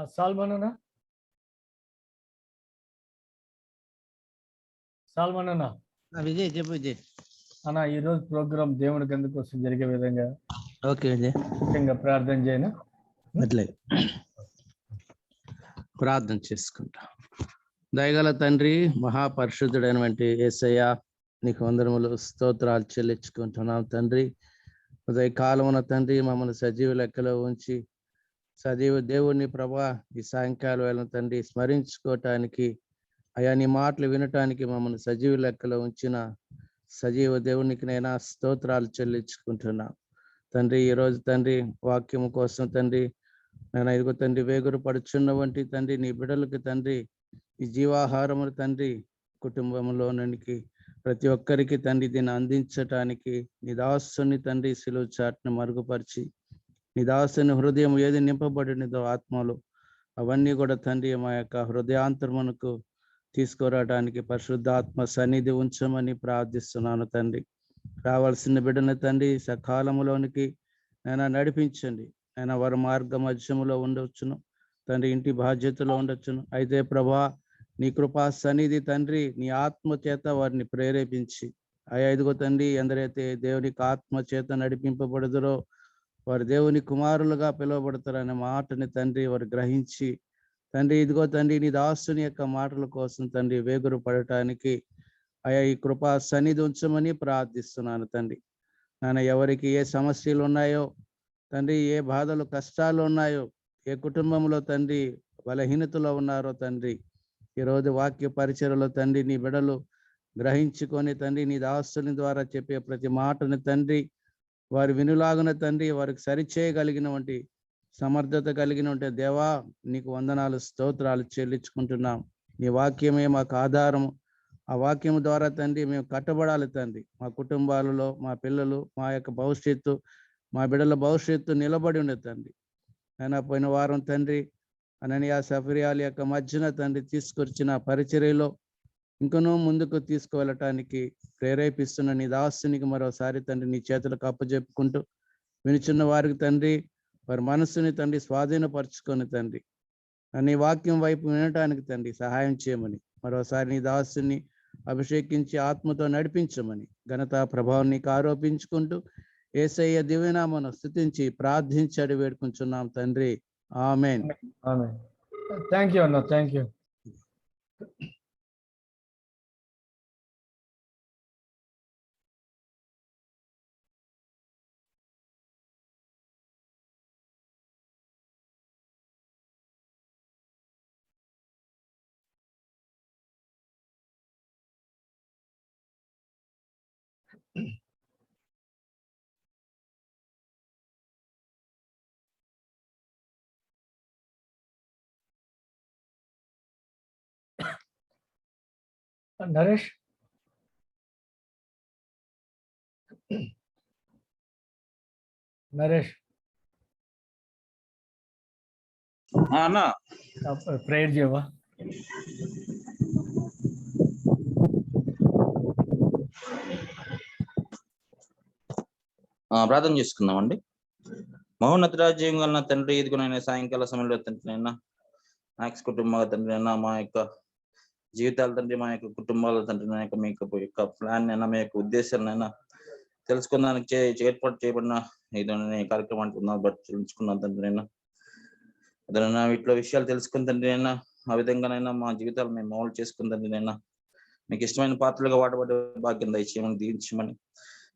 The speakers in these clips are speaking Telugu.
సాల్మన్ అన్న విజయ్ చెప్పు విజయ్. అన్న ఈరోజు ప్రోగ్రామ్ దేవుని గంధ కోసం జరిగే విధంగా ఓకే విజయ్, ముఖ్యంగా ప్రార్థన చేయను. అట్లే ప్రార్థన చేసుకుంటా. దయగల తండ్రి, మహాపరిశుద్ధుడైనటువంటి యేసయ్య, నీకు వందనములు స్తోత్రాలు చెల్లించుకుంటున్నాం తండ్రి. ఉదయ కాలమున తండ్రి మమ్మల్ని సజీవ లెక్కలో ఉంచి సజీవ దేవుణ్ణి ప్రభా ఈ సాయంకాలం వేళ తండ్రి స్మరించుకోవటానికి, అయా నీ మాటలు వినటానికి మమ్మల్ని సజీవ లెక్కలో ఉంచిన సజీవ దేవునికి నైనా స్తోత్రాలు చెల్లించుకుంటున్నా తండ్రి. ఈరోజు తండ్రి వాక్యము కోసం తండ్రి నేను ఇదిగో తండ్రి వేగురు పడుచున్న వంటి తండ్రి నీ బిడ్డలకు తండ్రి ఈ జీవాహారములు తండ్రి కుటుంబంలోనికి ప్రతి ఒక్కరికి తండ్రి దీన్ని అందించటానికి నీ దాసుని తండ్రి సిలువ చాటును మరుగుపరిచి నీ దాసుని హృదయం ఏది నింపబడినదో ఆత్మలు అవన్నీ కూడా తండ్రి మా యొక్క హృదయాంతరమునకు తీసుకురావడానికి పరిశుద్ధాత్మ సన్నిధి ఉంచమని ప్రార్థిస్తున్నాను తండ్రి. రావాల్సిన బిడ్డను తండ్రి సకాలంలోనికి నేను నడిపించండి. ఆయన వారి మార్గ మధ్యములో ఉండొచ్చును తండ్రి, ఇంటి బాధ్యతలో ఉండొచ్చును. అయితే ప్రభా నీ కృపా సన్నిధి తండ్రి నీ ఆత్మ చేత వారిని ప్రేరేపించి అయ్యా ఇదిగో తండ్రి ఎందరైతే దేవునికి ఆత్మ చేత నడిపింపబడుదురో వారు దేవుని కుమారులుగా పిలువబడతారనే మాటని తండ్రి వారు గ్రహించి తండ్రి ఇదిగో తండ్రి నీ దాసుని యొక్క మాటల కోసం తండ్రి వేగురు పడటానికి అయా ఈ కృపా సన్నిధి ఉంచమని ప్రార్థిస్తున్నాను తండ్రి. నాన్న ఎవరికి ఏ సమస్యలు ఉన్నాయో తండ్రి, ఏ బాధలు కష్టాలు ఉన్నాయో, ఏ కుటుంబంలో తండ్రి బలహీనతలో ఉన్నారో తండ్రి, ఈరోజు వాక్య పరిచయలో తండ్రి నీ బిడలు గ్రహించుకొని తండ్రి నీ దాసుని ద్వారా చెప్పే ప్రతి మాటను తండ్రి వారి వినులాగున తండ్రి వారికి సరిచేయగలిగినటువంటి సమర్థత కలిగినటువంటి దేవా నీకు వందనాలు స్తోత్రాలు చెల్లించుకుంటున్నాం. నీ వాక్యమే మాకు ఆధారము. ఆ వాక్యం ద్వారా తండ్రి మేము కట్టబడాలి తండ్రి. మా కుటుంబాలలో మా పిల్లలు మా యొక్క భవిష్యత్తు మా బిడ్డల భవిష్యత్తు నిలబడి ఉండే తండ్రి. అయినా పోయిన వారం తండ్రి అననీయ సఫరియాల యొక్క మధ్యన తండ్రి తీసుకొచ్చిన పరిచర్యలో ఇంకనూ ముందుకు తీసుకువెళ్ళటానికి ప్రేరేపిస్తున్న నీ దాసునికి మరోసారి తండ్రి నీ చేతులకు అప్పచెప్పుకుంటూ వినిచున్న వారికి తండ్రి వారి మనస్సుని తండ్రి స్వాధీనపరచుకొని తండ్రి నీ వాక్యం వైపు వినటానికి తండ్రి సహాయం చేయమని మరోసారి నీ దాసుని అభిషేకించి ఆత్మతో నడిపించమని ఘనత ప్రభావం నీకు ఆరోపించుకుంటూ యేసయ్య దివ్యనామమును స్తుతించి ప్రార్థించి అడిగి వేడుకుంటున్నాం తండ్రి. ఆమేన్. థ్యాంక్ యూ అన్న, థ్యాంక్ యూ. నరేష్ అన్నా ప్రేయర్ చేయవా? ప్రార్థన చేసుకుందామండి. మహోన్నత రాజ్యం వలన తండ్రి ఇదిగోనైనా సాయంకాల సమయంలో తండ్రి అయినా నాక్స్ కుటుంబ తండ్రి అయినా మా యొక్క జీవితాలు తండ్రి మా యొక్క కుటుంబాల తండ్రి నా యొక్క మీ యొక్క ప్లాన్ అయినా మీ యొక్క ఉద్దేశాలనైనా తెలుసుకున్నానికి ఏర్పాటు చేయబడిన ఏదైనా కార్యక్రమానికి ఉన్నా బట్టి తెలుసుకున్నాను తండ్రి అయినా అదైనా వీటిలో విషయాలు తెలుసుకుని తండ్రి అయినా ఆ విధంగానైనా మా జీవితాలు మేము మౌలు చేసుకుని తండ్రి అయినా మీకు ఇష్టమైన పాత్రలుగా వాడబడే భాగ్యం దయచేయమని దీవించమని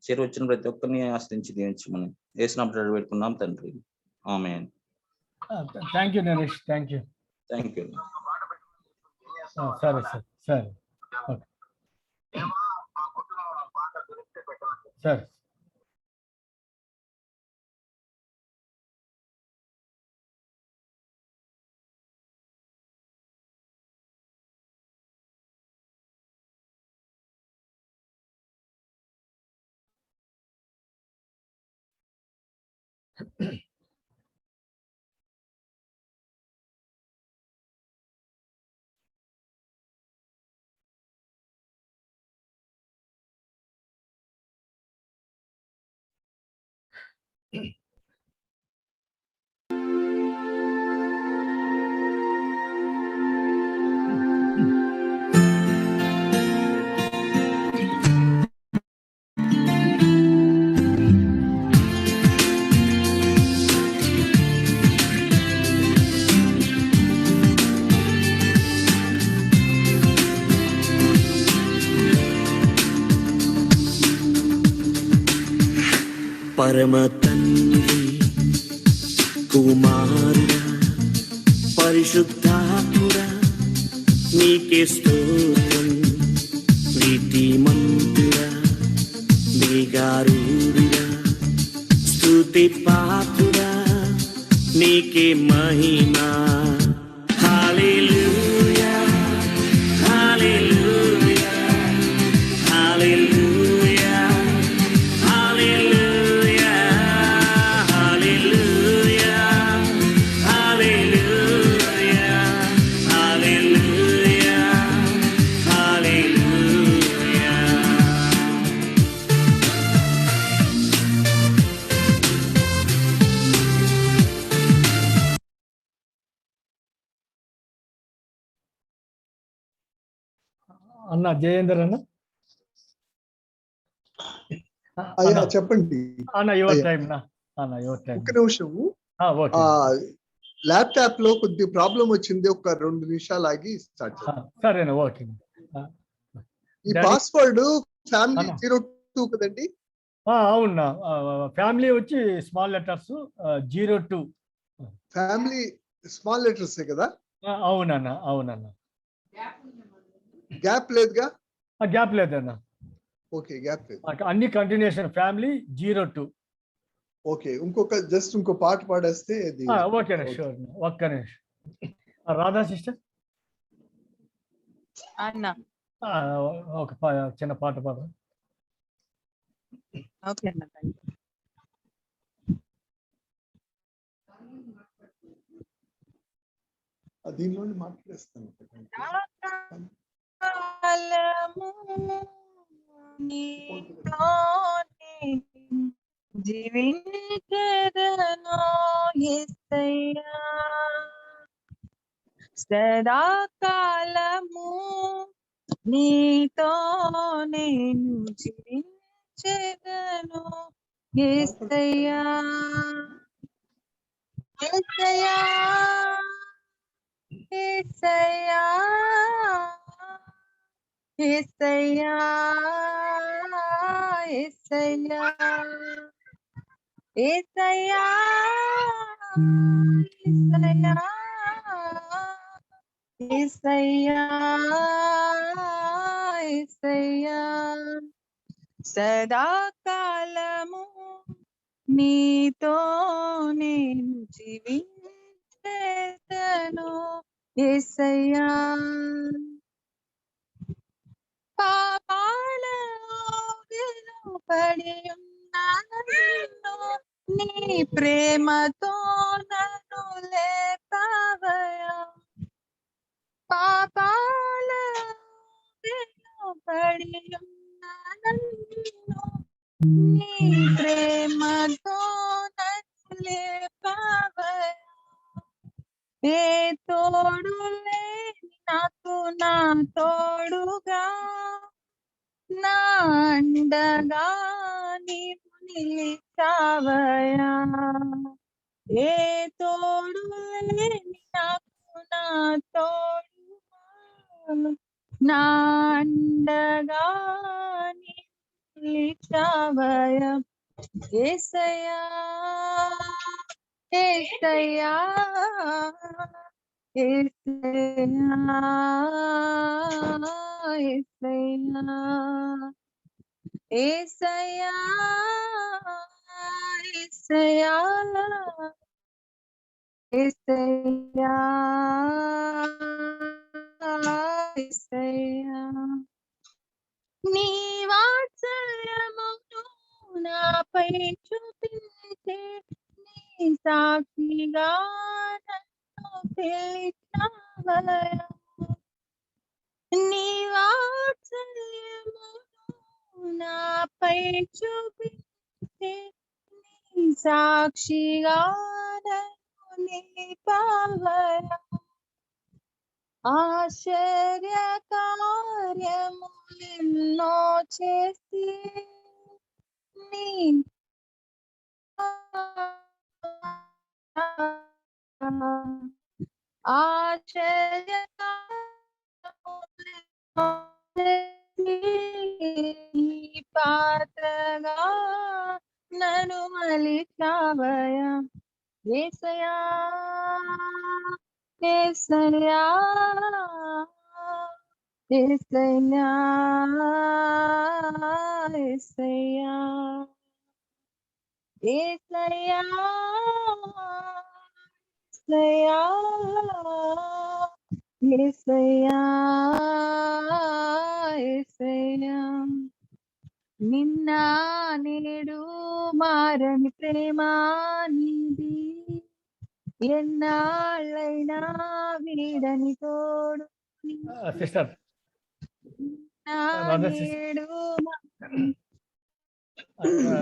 చేరు వచ్చిన ప్రతి ఒక్కరిని ఆశ్రయించి దీవించమని యేసునామములో పెట్టుకున్నాం తండ్రి. ఆమేన్. Thank you Naresh, thank you. Thank you. సరే సార్, సరే సరే. పరమ తండ్రి కుమారుడా పరిశుద్ధాత్ముడా నీకే స్తోత్రం. ప్రీతిమంతుడా మేఘారూఢుడా స్తుతి పాత్రుడా నీకే మహిమా. హల్లెలూయా హల్లెలూయా హల్లెలూయా హల్లెలూయా హల్లెలూయా హల్లెలూయా హల్లెలూయా హల్లెలూయా. అన్న జయేందర్ అన్న. అయ్యా అన్న, చెప్పండి. అన్న యువర్ అయ్యా. టైం నా అన్న యువర్ టైం. ఒక్క నిమిషము. ఓకే ల్యాప్టాప్ లో కొద్ది ప్రాబ్లం వచ్చింది, ఒక 2 నిమిషాలు ఆగి స్టార్ట్ చేద్దాం. సరేనా ఓకే. ఈ డాడీ. పాస్వర్డ్ ఫ్యామిలీ అన్న. 02 కదండి? అవునా, ఫ్యామిలీ వచ్చి small letters 02. Family small letters కదా? అవునన్న అవునన్న. గ్యాప్ లేదుగా? గ్యాప్ లేదన్న. ఓకే, గ్యాప్ లేదు. అన్ని కంటిన్యూషన్ ఫ్యామిలీ 02. ఓకే, ఇంకో పాట పాడేస్తే అది ఓకేనా షూర్. ఒక్క నిమిషం. రాధా సిస్టర్ అన్న ఒక చిన్న పాట పాడ. ఓకే అన్న దీనిలోనే మాట్లాడేస్తాను. జీవించెదను యేసయ్యా సదాకాలము నీతో నేను జీవించెదను యేసయ్యా యేసయ్యా యేసయ్యా యేసయ్యా యేసయ్యా యేసయ్యా యేసయ్యా యేసయ్యా సదాకాలము నీతో నేను జీవించెదను యేసయ్యా పాపాల ఊబిలో పడి ఉన్నాను నీ ప్రేమతో నన్ను లేపావయ్యా పాపాల ఊబిలో పడి ఉన్నాను నీ ప్రేమతో నన్ను లేపావయ్యా ఏ తోడు లేని నాకు నా తోడుగా నా అండగా నీవు నిలిచావయ్యా ఏ తోడు లేని నాకు నా తోడుగా నా అండగా నీవు నిలిచావయ్యా యేసయ్యా యేసయ్యా యేసయ్యా యేసయ్యా యేసయ్యా యేసయ్యా యేసయ్యా నీ వాత్సల్యమును నాపై చూపించే నీ సాక్షిగా నన్ను పిలిచావయ్యా నీ వాత్సల్యమును నాపై చూపించే నీ సాక్షిగా నన్ను నిలిపావయ్యా ఆశ్చర్య కార్యములెన్నో చేసి నీ ఆశ్చర్య పాత్రగా నన్ను మలిచావయా యేసయ్యా యేసయ్యా యేసయ్యా యేసయ్యా యేసయ్యా యేసయ్యా యేసయ్యా నిన్న నేడు మారని ప్రేమ నీది ఎన్నాళ్ళైనా వీడని తోడు సిస్టర్ నిన్న నేడు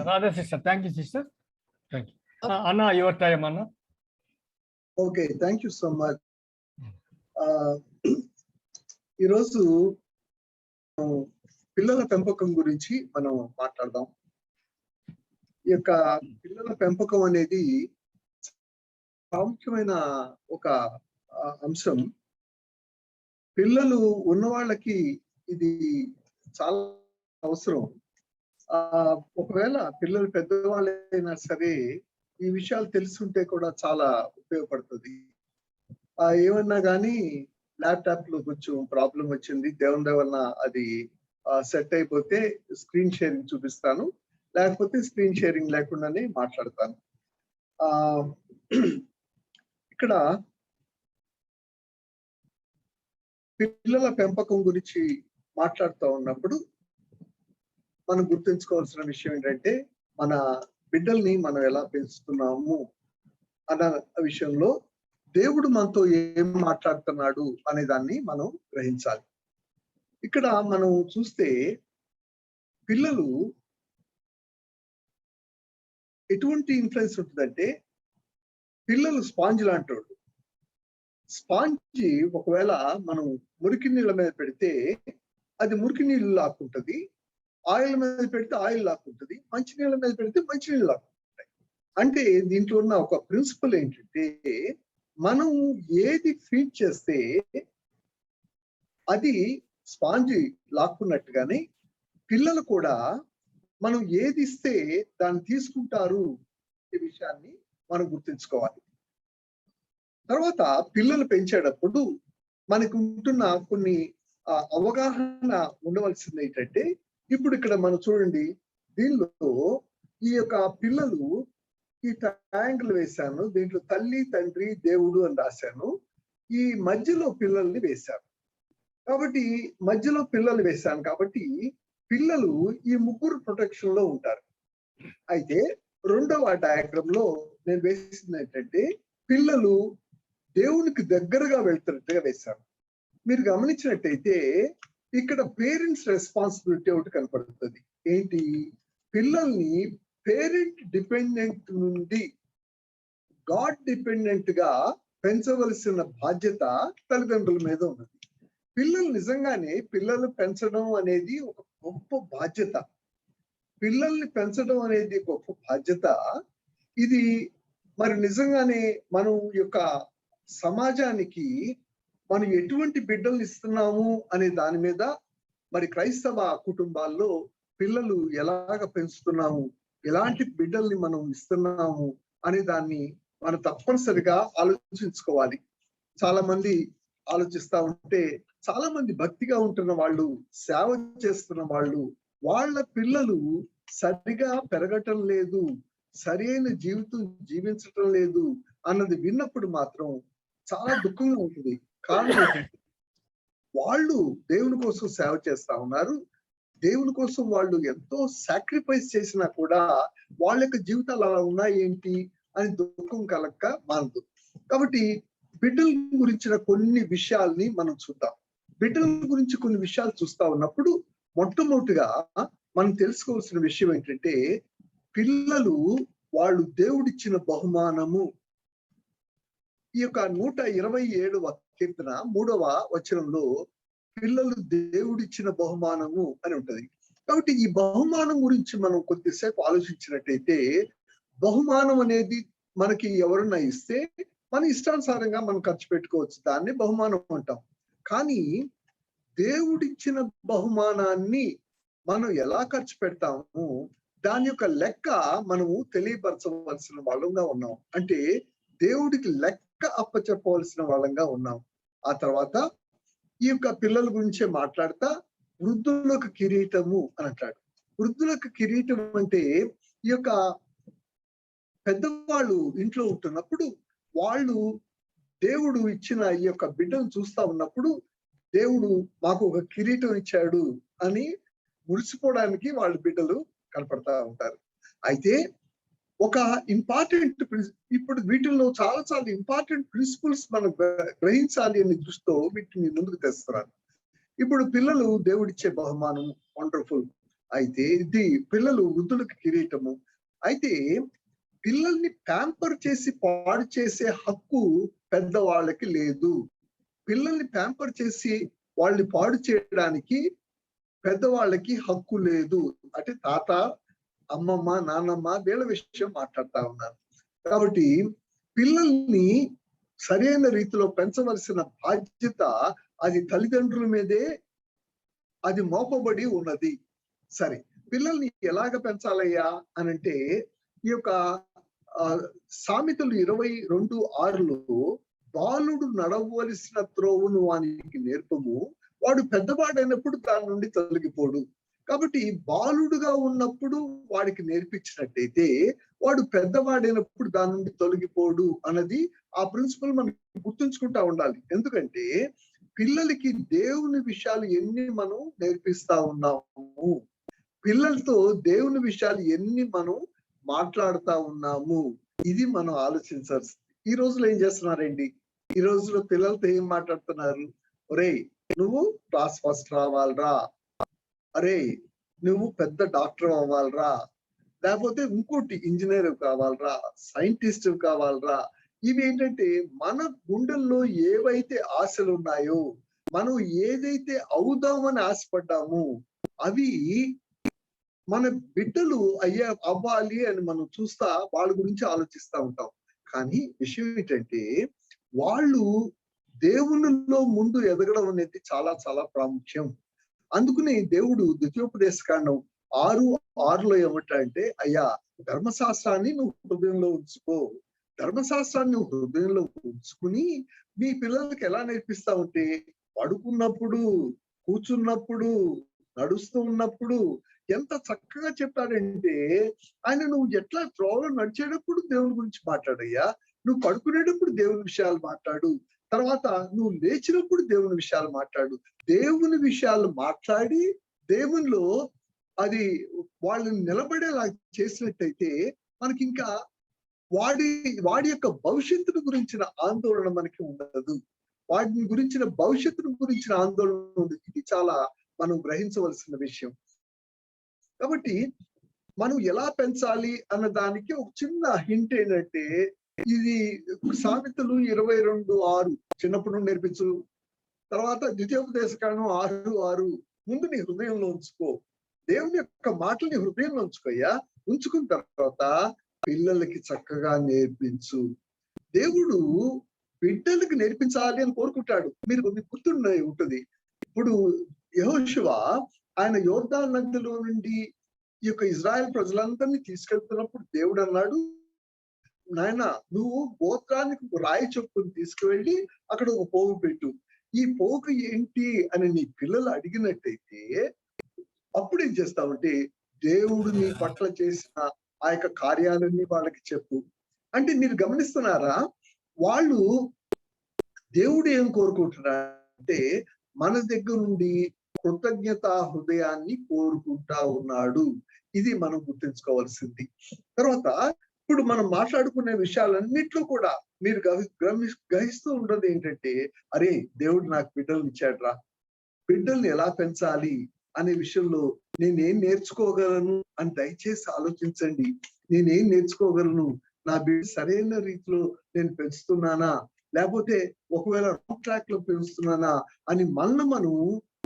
Radha sister, thank you sister, thank you అన్న. యువర్ టైం అన్న. Okay, thank you so much. ఈరోజు పిల్లల పెంపకం గురించి మనం మాట్లాడదాం. ఈ యొక్క పిల్లల పెంపకం అనేది ప్రాముఖ్యమైన ఒక అంశం. పిల్లలు ఉన్న వాళ్ళకి ఇది చాలా అవసరం. ఒకవేళ పిల్లలు పెద్దవాళ్ళైనా సరే ఈ విషయాలు తెలుసుంటే కూడా చాలా ఉపయోగపడుతుంది. ఏమన్నా కానీ ల్యాప్టాప్ లో కొంచెం ప్రాబ్లం వచ్చింది, దేవుని దయ వలన అది సెట్ అయిపోతే స్క్రీన్ షేరింగ్ చూపిస్తాను, లేకపోతే స్క్రీన్ షేరింగ్ లేకుండానే మాట్లాడతాను. ఇక్కడ పిల్లల పెంపకం గురించి మాట్లాడుతూ ఉన్నప్పుడు మనం గుర్తుంచుకోవాల్సిన విషయం ఏంటంటే, మన బిడ్డల్ని మనం ఎలా పెంచుతున్నాము అన్న విషయంలో దేవుడు మనతో ఏం మాట్లాడుతున్నాడు అనే దాన్ని మనం గ్రహించాలి. ఇక్కడ మనం చూస్తే పిల్లలు ఎటువంటి ఇన్ఫ్లుయెన్స్ ఉంటుందంటే, పిల్లలు స్పాంజ్ లాంటి వాళ్ళు. స్పాంజి ఒకవేళ మనం మురికి నీళ్ళ మీద పెడితే అది మురికి నీళ్ళు లాక్కుంటది, ఆయిల్ మీద పెడితే ఆయిల్ లాక్కుంటది, మంచినీళ్ళ మీద పెడితే మంచినీళ్ళు లాక్కుంటాయి. అంటే దీంట్లో ఉన్న ఒక ప్రిన్సిపల్ ఏంటంటే, మనం ఏది ఫీడ్ చేస్తే అది స్పాంజి లాక్కున్నట్టుగానే పిల్లలు కూడా మనం ఏది ఇస్తే దాన్ని తీసుకుంటారు ఈ విషయాన్ని మనం గుర్తుంచుకోవాలి. తర్వాత పిల్లలు పెంచేటప్పుడు మనకు ఉంటున్న కొన్ని అవగాహన ఉండవలసింది ఏంటంటే, ఇప్పుడు ఇక్కడ మనం చూడండి, దీనిలో ఈ యొక్క పిల్లలు ఈ ట్రయాంగిల్ వేశాను, దీంట్లో తల్లి తండ్రి దేవుడు అని రాశాను, ఈ మధ్యలో పిల్లల్ని వేశాను. కాబట్టి మధ్యలో పిల్లలు వేశాను కాబట్టి పిల్లలు ఈ ముగ్గురు ప్రొటెక్షన్ లో ఉంటారు. అయితే రెండవ డయాగ్రామ్ లో నేను వేసింది ఏంటంటే, పిల్లలు దేవునికి దగ్గరగా వెళ్తున్నట్టుగా వేశాను. మీరు గమనించినట్టయితే ఇక్కడ పేరెంట్స్ రెస్పాన్సిబిలిటీ ఒకటి కనపడుతుంది. ఏంటి? పిల్లల్ని పేరెంట్ డిపెండెంట్ నుండి గాడ్ డిపెండెంట్ గా పెంచవలసిన బాధ్యత తల్లిదండ్రుల మీద ఉన్నది. పిల్లలు నిజంగానే పిల్లలు పెంచడం అనేది ఒక గొప్ప బాధ్యత. పిల్లల్ని పెంచడం అనేది గొప్ప బాధ్యత. ఇది మరి నిజంగానే మనం యొక్క సమాజానికి మనం ఎటువంటి బిడ్డల్ని ఇస్తున్నాము అనే దాని మీద మరి క్రైస్తవ కుటుంబాల్లో పిల్లలు ఎలాగ పెంచుతున్నాము, ఎలాంటి బిడ్డల్ని మనం ఇస్తున్నాము అనే దాన్ని మనం తప్పనిసరిగా ఆలోచించుకోవాలి. చాలా మంది ఆలోచిస్తా ఉంటే, చాలా మంది భక్తిగా ఉంటున్న వాళ్ళు, సేవ చేస్తున్న వాళ్ళు, వాళ్ళ పిల్లలు సరిగా పెరగటం లేదు, సరైన జీవితం జీవించటం లేదు అన్నది విన్నప్పుడు మాత్రం చాలా దుఃఖంగా ఉంటుంది. కారణం ఏంటంటే, వాళ్ళు దేవుని కోసం సేవ చేస్తా ఉన్నారు, దేవుని కోసం వాళ్ళు ఎంతో సాక్రిఫైస్ చేసినా కూడా వాళ్ళ యొక్క జీవితాలు అలా ఉన్నాయి ఏంటి అని దుఃఖం కలక్క మానదు. కాబట్టి బిడ్డల గురించిన కొన్ని విషయాల్ని మనం చూద్దాం. బిడ్డల గురించి కొన్ని విషయాలు చూస్తా ఉన్నప్పుడు మొట్టమొదటిగా మనం తెలుసుకోవాల్సిన విషయం ఏంటంటే, పిల్లలు వాళ్ళు దేవుడిచ్చిన బహుమానము. ఈ యొక్క 127వ కీర్తన 3వ వచనంలో పిల్లలు దేవుడిచ్చిన బహుమానము అని ఉంటది. కాబట్టి ఈ బహుమానం గురించి మనం కొద్దిసేపు ఆలోచించినట్టయితే, బహుమానం అనేది మనకి ఎవరన్నా ఇస్తే మన ఇష్టానుసారంగా మనం ఖర్చు పెట్టుకోవచ్చు, దాన్ని బహుమానం అంటాం. కానీ దేవుడిచ్చిన బహుమానాన్ని మనం ఎలా ఖర్చు పెడతాము, దాని యొక్క లెక్క మనము తెలియపరచవలసిన వాళ్ళంగా ఉన్నాం. అంటే దేవుడికి లెక్క అప్పచెప్పవలసిన వాళ్ళంగా ఉన్నాం. ఆ తర్వాత ఈ యొక్క పిల్లల గురించే మాట్లాడతా వృద్ధులకు కిరీటము అని అంటాడు. వృద్ధులకు కిరీటం అంటే ఈ యొక్క పెద్దవాళ్ళు ఇంట్లో ఉంటున్నప్పుడు వాళ్ళు దేవుడు ఇచ్చిన ఈ యొక్క బిడ్డను చూస్తా ఉన్నప్పుడు దేవుడు మాకు ఒక కిరీటం ఇచ్చాడు అని మురిసిపోవడానికి వాళ్ళ బిడ్డలు కనపడతా ఉంటారు. అయితే ఒక ఇంపార్టెంట్ ఇప్పుడు వీటిల్లో చాలా చాలా ఇంపార్టెంట్ ప్రిన్సిపల్స్ మనం గ్రహించాలి అనే దృష్టితో వీటిని ముందుకు తెస్తున్నాను. ఇప్పుడు పిల్లలు దేవుడిచ్చే బహుమానం వండర్ఫుల్. అయితే ఇది పిల్లలు వృద్ధులకు కిరీటము. అయితే పిల్లల్ని ప్యాంపర్ చేసి పాడు చేసే హక్కు పెద్దవాళ్ళకి లేదు. పిల్లల్ని ప్యాంపర్ చేసి వాళ్ళని పాడు చేయడానికి పెద్దవాళ్ళకి హక్కు లేదు. అంటే తాత, అమ్మమ్మ, నాన్నమ్మ వీళ్ళ విషయం మాట్లాడుతా ఉన్నాను. కాబట్టి పిల్లల్ని సరైన రీతిలో పెంచవలసిన బాధ్యత అది తల్లిదండ్రుల మీదే అది మోపబడి ఉన్నది. సరే, పిల్లల్ని ఎలాగ పెంచాలయ్యా అని అంటే ఈ యొక్క సామెతలు 22:6లో బాలుడు నడవలసిన త్రోవును వానికి నేర్పము, వాడు పెద్దవాడైనప్పుడు దాని నుండి తొలగిపోడు. కాబట్టి బాలుడుగా ఉన్నప్పుడు వాడికి నేర్పించినట్టయితే వాడు పెద్దవాడైనప్పుడు దాని నుండి తొలగిపోడు అన్నది ఆ ప్రిన్సిపల్ మనం గుర్తుంచుకుంటా ఉండాలి. ఎందుకంటే పిల్లలకి దేవుని విషయాలు ఎన్ని మనం నేర్పిస్తా ఉన్నాము, పిల్లలతో దేవుని విషయాలు ఎన్ని మనం మాట్లాడుతా ఉన్నాము, ఇది మనం ఆలోచించాల్సింది. ఈ రోజులో ఏం చేస్తున్నారండి, ఈ రోజులో పిల్లలతో ఏం మాట్లాడుతున్నారు? ఒరేయ్, నువ్వు క్లాస్ ఫస్ట్ రావాలరా, అరే నువ్వు పెద్ద డాక్టర్ అవ్వాలరా, లేకపోతే ఇంకోటి ఇంజనీర్ కావాలరా, సైంటిస్ట్ కావాలరా. ఇవి ఏంటంటే మన గుండెల్లో ఏవైతే ఆశలు ఉన్నాయో, మనం ఏదైతే అవుదామని ఆశపడ్డామో అవి మన బిడ్డలు అవ్వాలి అని మనం చూస్తా వాళ్ళ గురించి ఆలోచిస్తా ఉంటాం. కానీ విషయం ఏంటంటే వాళ్ళు దేవునిలో ముందు ఎదగడం అనేది చాలా చాలా ప్రాముఖ్యం. అందుకని దేవుడు ద్వితీయోపదేశకాండం 6:6లో ఏమంటాడంటే, అయ్యా ధర్మశాస్త్రాన్ని నువ్వు హృదయంలో ఉంచుకో, ధర్మశాస్త్రాన్ని నువ్వు హృదయంలో ఉంచుకుని మీ పిల్లలకి ఎలా నేర్పిస్తా ఉంటే పడుకున్నప్పుడు, కూర్చున్నప్పుడు, నడుస్తూ ఉన్నప్పుడు ఎంత చక్కగా చెప్తాడంటే ఆయన నువ్వు ఎట్లా త్రోవలో నడిచేటప్పుడు దేవుని గురించి మాట్లాడయ్యా, నువ్వు పడుకునేటప్పుడు దేవుని విషయాలు మాట్లాడు, తర్వాత నువ్వు లేచినప్పుడు దేవుని విషయాలు మాట్లాడు. దేవుని విషయాలు మాట్లాడి దేవునిలో అది వాళ్ళని నిలబడేలా చేసినట్టయితే మనకి ఇంకా వాడి యొక్క భవిష్యత్తును గురించిన ఆందోళన మనకి ఉండదు, వాటిని గురించిన భవిష్యత్తును గురించిన ఆందోళన ఉండదు. ఇది చాలా మనం గ్రహించవలసిన విషయం. కాబట్టి మనం ఎలా పెంచాలి అన్న దానికి ఒక చిన్న హింట్ ఏంటంటే, ఇది సామెతలు 22:6 చిన్నప్పుడు నుండి నేర్పించు, తర్వాత ద్వితీయోపదేశకాండం 6:6 ముందు నీ హృదయంలో ఉంచుకో, దేవుని యొక్క మాటలు నీ హృదయంలో ఉంచుకోయ్యా, ఉంచుకున్న తర్వాత పిల్లలకి చక్కగా నేర్పించు. దేవుడు బిడ్డలకి నేర్పించాలి అని కోరుకుంటాడు. మీకు గుర్తుండే ఉంటుంది, ఇప్పుడు యెహోషువ ఆయన యోర్దాను నదిలో నుండి ఈ యొక్క ఇజ్రాయెల్ ప్రజలందరినీ తీసుకెళ్తున్నప్పుడు దేవుడు అన్నాడు, నాయన నువ్వు గోత్రానికి రాయి చొప్పుని తీసుకువెళ్ళి అక్కడ ఒక పోగు పెట్టు, ఈ పోగు ఏంటి అని నీ పిల్లలు అడిగినట్టయితే అప్పుడు ఏం చేస్తావంటే దేవుడు నీ పట్ల చేసిన ఆ యొక్క కార్యాలన్నీ వాళ్ళకి చెప్పు. అంటే మీరు గమనిస్తున్నారా, వాళ్ళు దేవుడు ఏం కోరుకుంటున్నారంటే మన దగ్గర నుండి కృతజ్ఞతా హృదయాన్ని కోరుకుంటా ఉన్నాడు. ఇది మనం గుర్తుంచుకోవాల్సింది. తర్వాత ఇప్పుడు మనం మాట్లాడుకునే విషయాలన్నిట్లో కూడా మీరు గ్రహిస్తూ ఉండదు ఏంటంటే, అరే దేవుడు నాకు బిడ్డల్ని ఇచ్చాడ్రా, బిడ్డల్ని ఎలా పెంచాలి అనే విషయంలో నేనేం నేర్చుకోగలను అని దయచేసి ఆలోచించండి. నేనేం నేర్చుకోగలను, నా బిడ్డ సరైన రీతిలో నేను పెంచుతున్నానా, లేకపోతే ఒకవేళ రాంగ్ ట్రాక్ లో పెంచుతున్నానా అని మనం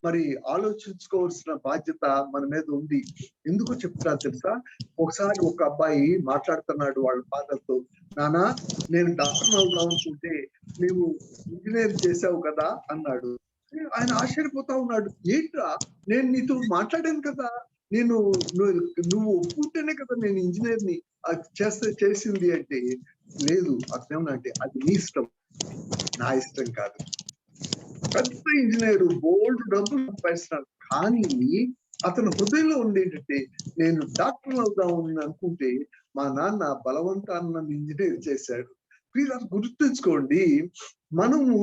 మరి ఆలోచించుకోవాల్సిన బాధ్యత మన మీద ఉంది. ఎందుకో చెప్తున్నా తెలుసా, ఒకసారి ఒక అబ్బాయి మాట్లాడుతున్నాడు వాళ్ళ ఫాదర్తో, నానా నేను డాక్టర్ అవుదాం అనుకుంటే నువ్వు ఇంజనీర్ చేసావు కదా అన్నాడు. ఆయన ఆశ్చర్యపోతా ఉన్నాడు, ఏంట్రా నేను నీతో మాట్లాడాను కదా, నువ్వు ఒప్పుకుంటేనే కదా నేను ఇంజనీర్ని చేసింది అంటే, లేదు అతనేమనంటే అది నీ ఇష్టం, నా ఇష్టం కాదు. పెద్ద ఇంజనీరు బోల్డ్ డబ్బులు సంపాదిస్తున్నాడు, కానీ అతని హృదయంలో ఉండేటంటే నేను డాక్టర్ అవుదాం అనుకుంటే మా నాన్న బలవంతాన్ని నన్ను ఇంజనీర్ చేశాడు. ప్లీజ్ అది గుర్తుంచుకోండి. మనము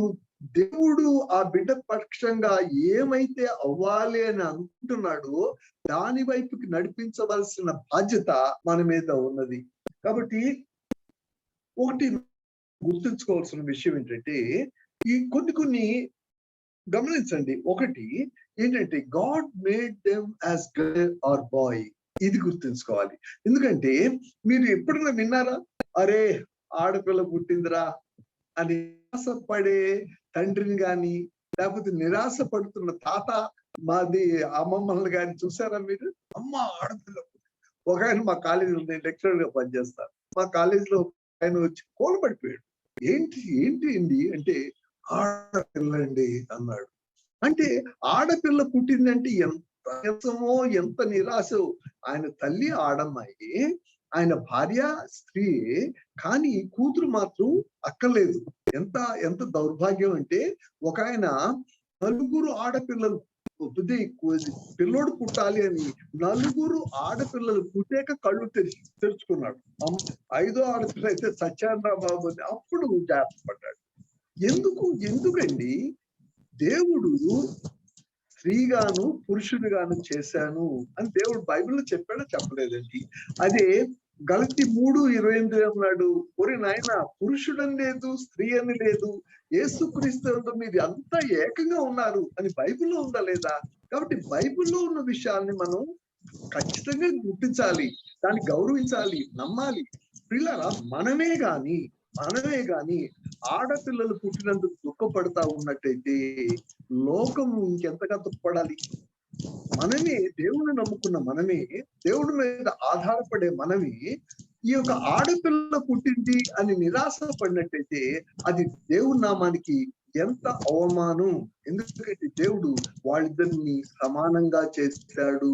దేవుడు ఆ బిడ్డ పక్షంగా ఏమైతే అవ్వాలి అని అనుకుంటున్నాడో దాని వైపుకి నడిపించవలసిన బాధ్యత మన మీద ఉన్నది. కాబట్టి ఒకటి గుర్తుంచుకోవాల్సిన విషయం ఏంటంటే, ఈ కొన్ని గమనించండి. ఒకటి ఏంటంటే, God made them as girl or boy. ఇది గుర్తుంచుకోవాలి. ఎందుకంటే మీరు ఎప్పుడైనా విన్నారా, అరే ఆడపిల్ల పుట్టిందిరా అని నిరాశపడే తండ్రిని గాని, లేకపోతే నిరాశ పడుతున్న తాత మాది అమ్మమ్మల్ని గాని చూసారా మీరు? అమ్మ ఆడపిల్ల. ఒక ఆయన మా కాలేజీలో, నేను లెక్చరర్ గా పనిచేస్తాను, మా కాలేజీలో ఆయన వచ్చి కోలపడిపోయాడు. ఏంటి అంటే ఆడపిల్ల అండి అన్నాడు. అంటే ఆడపిల్ల పుట్టిందంటే ఎంత నిరసమో, ఎంత నిరాశో. ఆయన తల్లి ఆడమ్మాయి, ఆయన భార్య స్త్రీ, కానీ కూతురు మాత్రం అక్కర్లేదు. ఎంత దౌర్భాగ్యం అంటే, ఒక ఆయన 4 ఆడపిల్లలు పిల్లోడు పుట్టాలి అని 4 ఆడపిల్లలు పుట్టాక కళ్ళు తెరుచుకున్నాడు. 5వ ఆడపిల్ల అయితే సత్యానరా బాబు అని అప్పుడు జాగ్రత్త పడ్డాడు. ఎందుకండి దేవుడు స్త్రీగాను పురుషుడిగాను చేశాను అని దేవుడు బైబిల్లో చెప్పాడో చెప్పలేదండి. అదే గలతీ 3:28 అన్నాడు, ఒరి నాయన పురుషుడని లేదు, స్త్రీ అని లేదు, యేసుక్రీస్తు మీరు అంతా ఏకంగా ఉన్నారు అని బైబిల్లో ఉందా లేదా? కాబట్టి బైబిల్లో ఉన్న విషయాల్ని మనం ఖచ్చితంగా గుర్తించాలి, దాన్ని గౌరవించాలి, నమ్మాలి. పిల్లరా మనమే గాని ఆడపిల్లలు పుట్టినందుకు దుఃఖపడతా ఉన్నట్టయితే లోకము ఇంకెంతగా దుఃఖపడాలి? మనమే దేవుని నమ్ముకున్న మనమే, దేవుడి మీద ఆధారపడే మనమే ఈ యొక్క ఆడపిల్ల పుట్టింది అని నిరాశ పడినట్టయితే అది దేవుని నామానికి ఎంత అవమానం. ఎందుకంటే దేవుడు వాళ్ళిద్దరిని సమానంగా చేశాడు.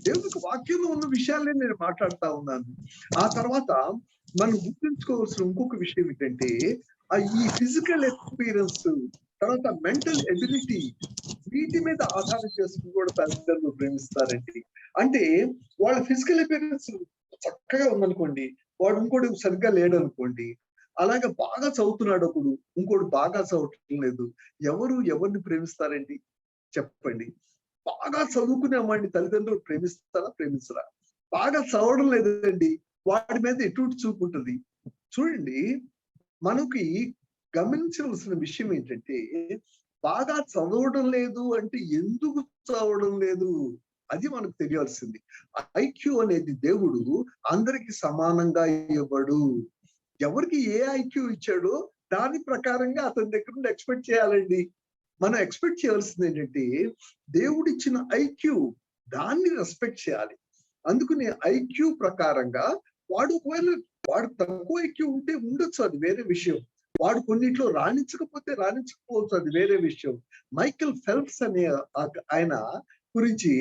దేవునికి వాక్యంలో ఉన్న విషయాలే నేను మాట్లాడుతా ఉన్నాను. ఆ తర్వాత మనం గుర్తుంచుకోవాల్సిన ఇంకొక విషయం ఏంటంటే, ఈ ఫిజికల్ ఎక్స్పీరియన్స్, తర్వాత మెంటల్ ఎబిలిటీ, వీటి మీద ఆధారం చేసుకుని కూడా తల్లిదండ్రులు ప్రేమిస్తారండి. అంటే వాళ్ళ ఫిజికల్ అపియరెన్స్ చక్కగా ఉందనుకోండి, వాడు ఇంకోటి సరిగ్గా లేడు అనుకోండి, అలాగే బాగా చదువుతున్నాడు ఒకడు, ఇంకోటి బాగా చదవటం లేదు, ఎవరిని ప్రేమిస్తారండి చెప్పండి? బాగా చదువుకునే వాడిని తల్లిదండ్రులు ప్రేమిస్తారా? బాగా చదవడం లేదండి, వాడి మీద ఎటువంటి చూపు ఉంటుంది? చూడండి, మనకి గమనించవలసిన విషయం ఏంటంటే, బాగా చదవడం లేదు అంటే ఎందుకు చదవడం లేదు అది మనకు తెలియాల్సింది. ఐక్యూ అనేది దేవుడు అందరికి సమానంగా ఇవ్వడు. ఎవరికి ఏ ఐక్యూ ఇచ్చాడో దాని ప్రకారంగా అతని దగ్గర నుండి ఎక్స్పెక్ట్ చేయాలండి. మనం ఎక్స్పెక్ట్ చేయాల్సింది ఏంటంటే, దేవుడిచ్చిన ఐక్యూ దాన్ని రెస్పెక్ట్ చేయాలి. అందుకని ఐక్యూ ప్రకారంగా ఒకవేళ వాడు తక్కువ ఐక్యూ ఉంటే ఉండొచ్చు, అది వేరే విషయం. వాడు కొన్నిట్లో రాణించకపోవచ్చు, అది వేరే విషయం. మైకేల్ ఫెల్ప్స్ అనే ఆయన గురించి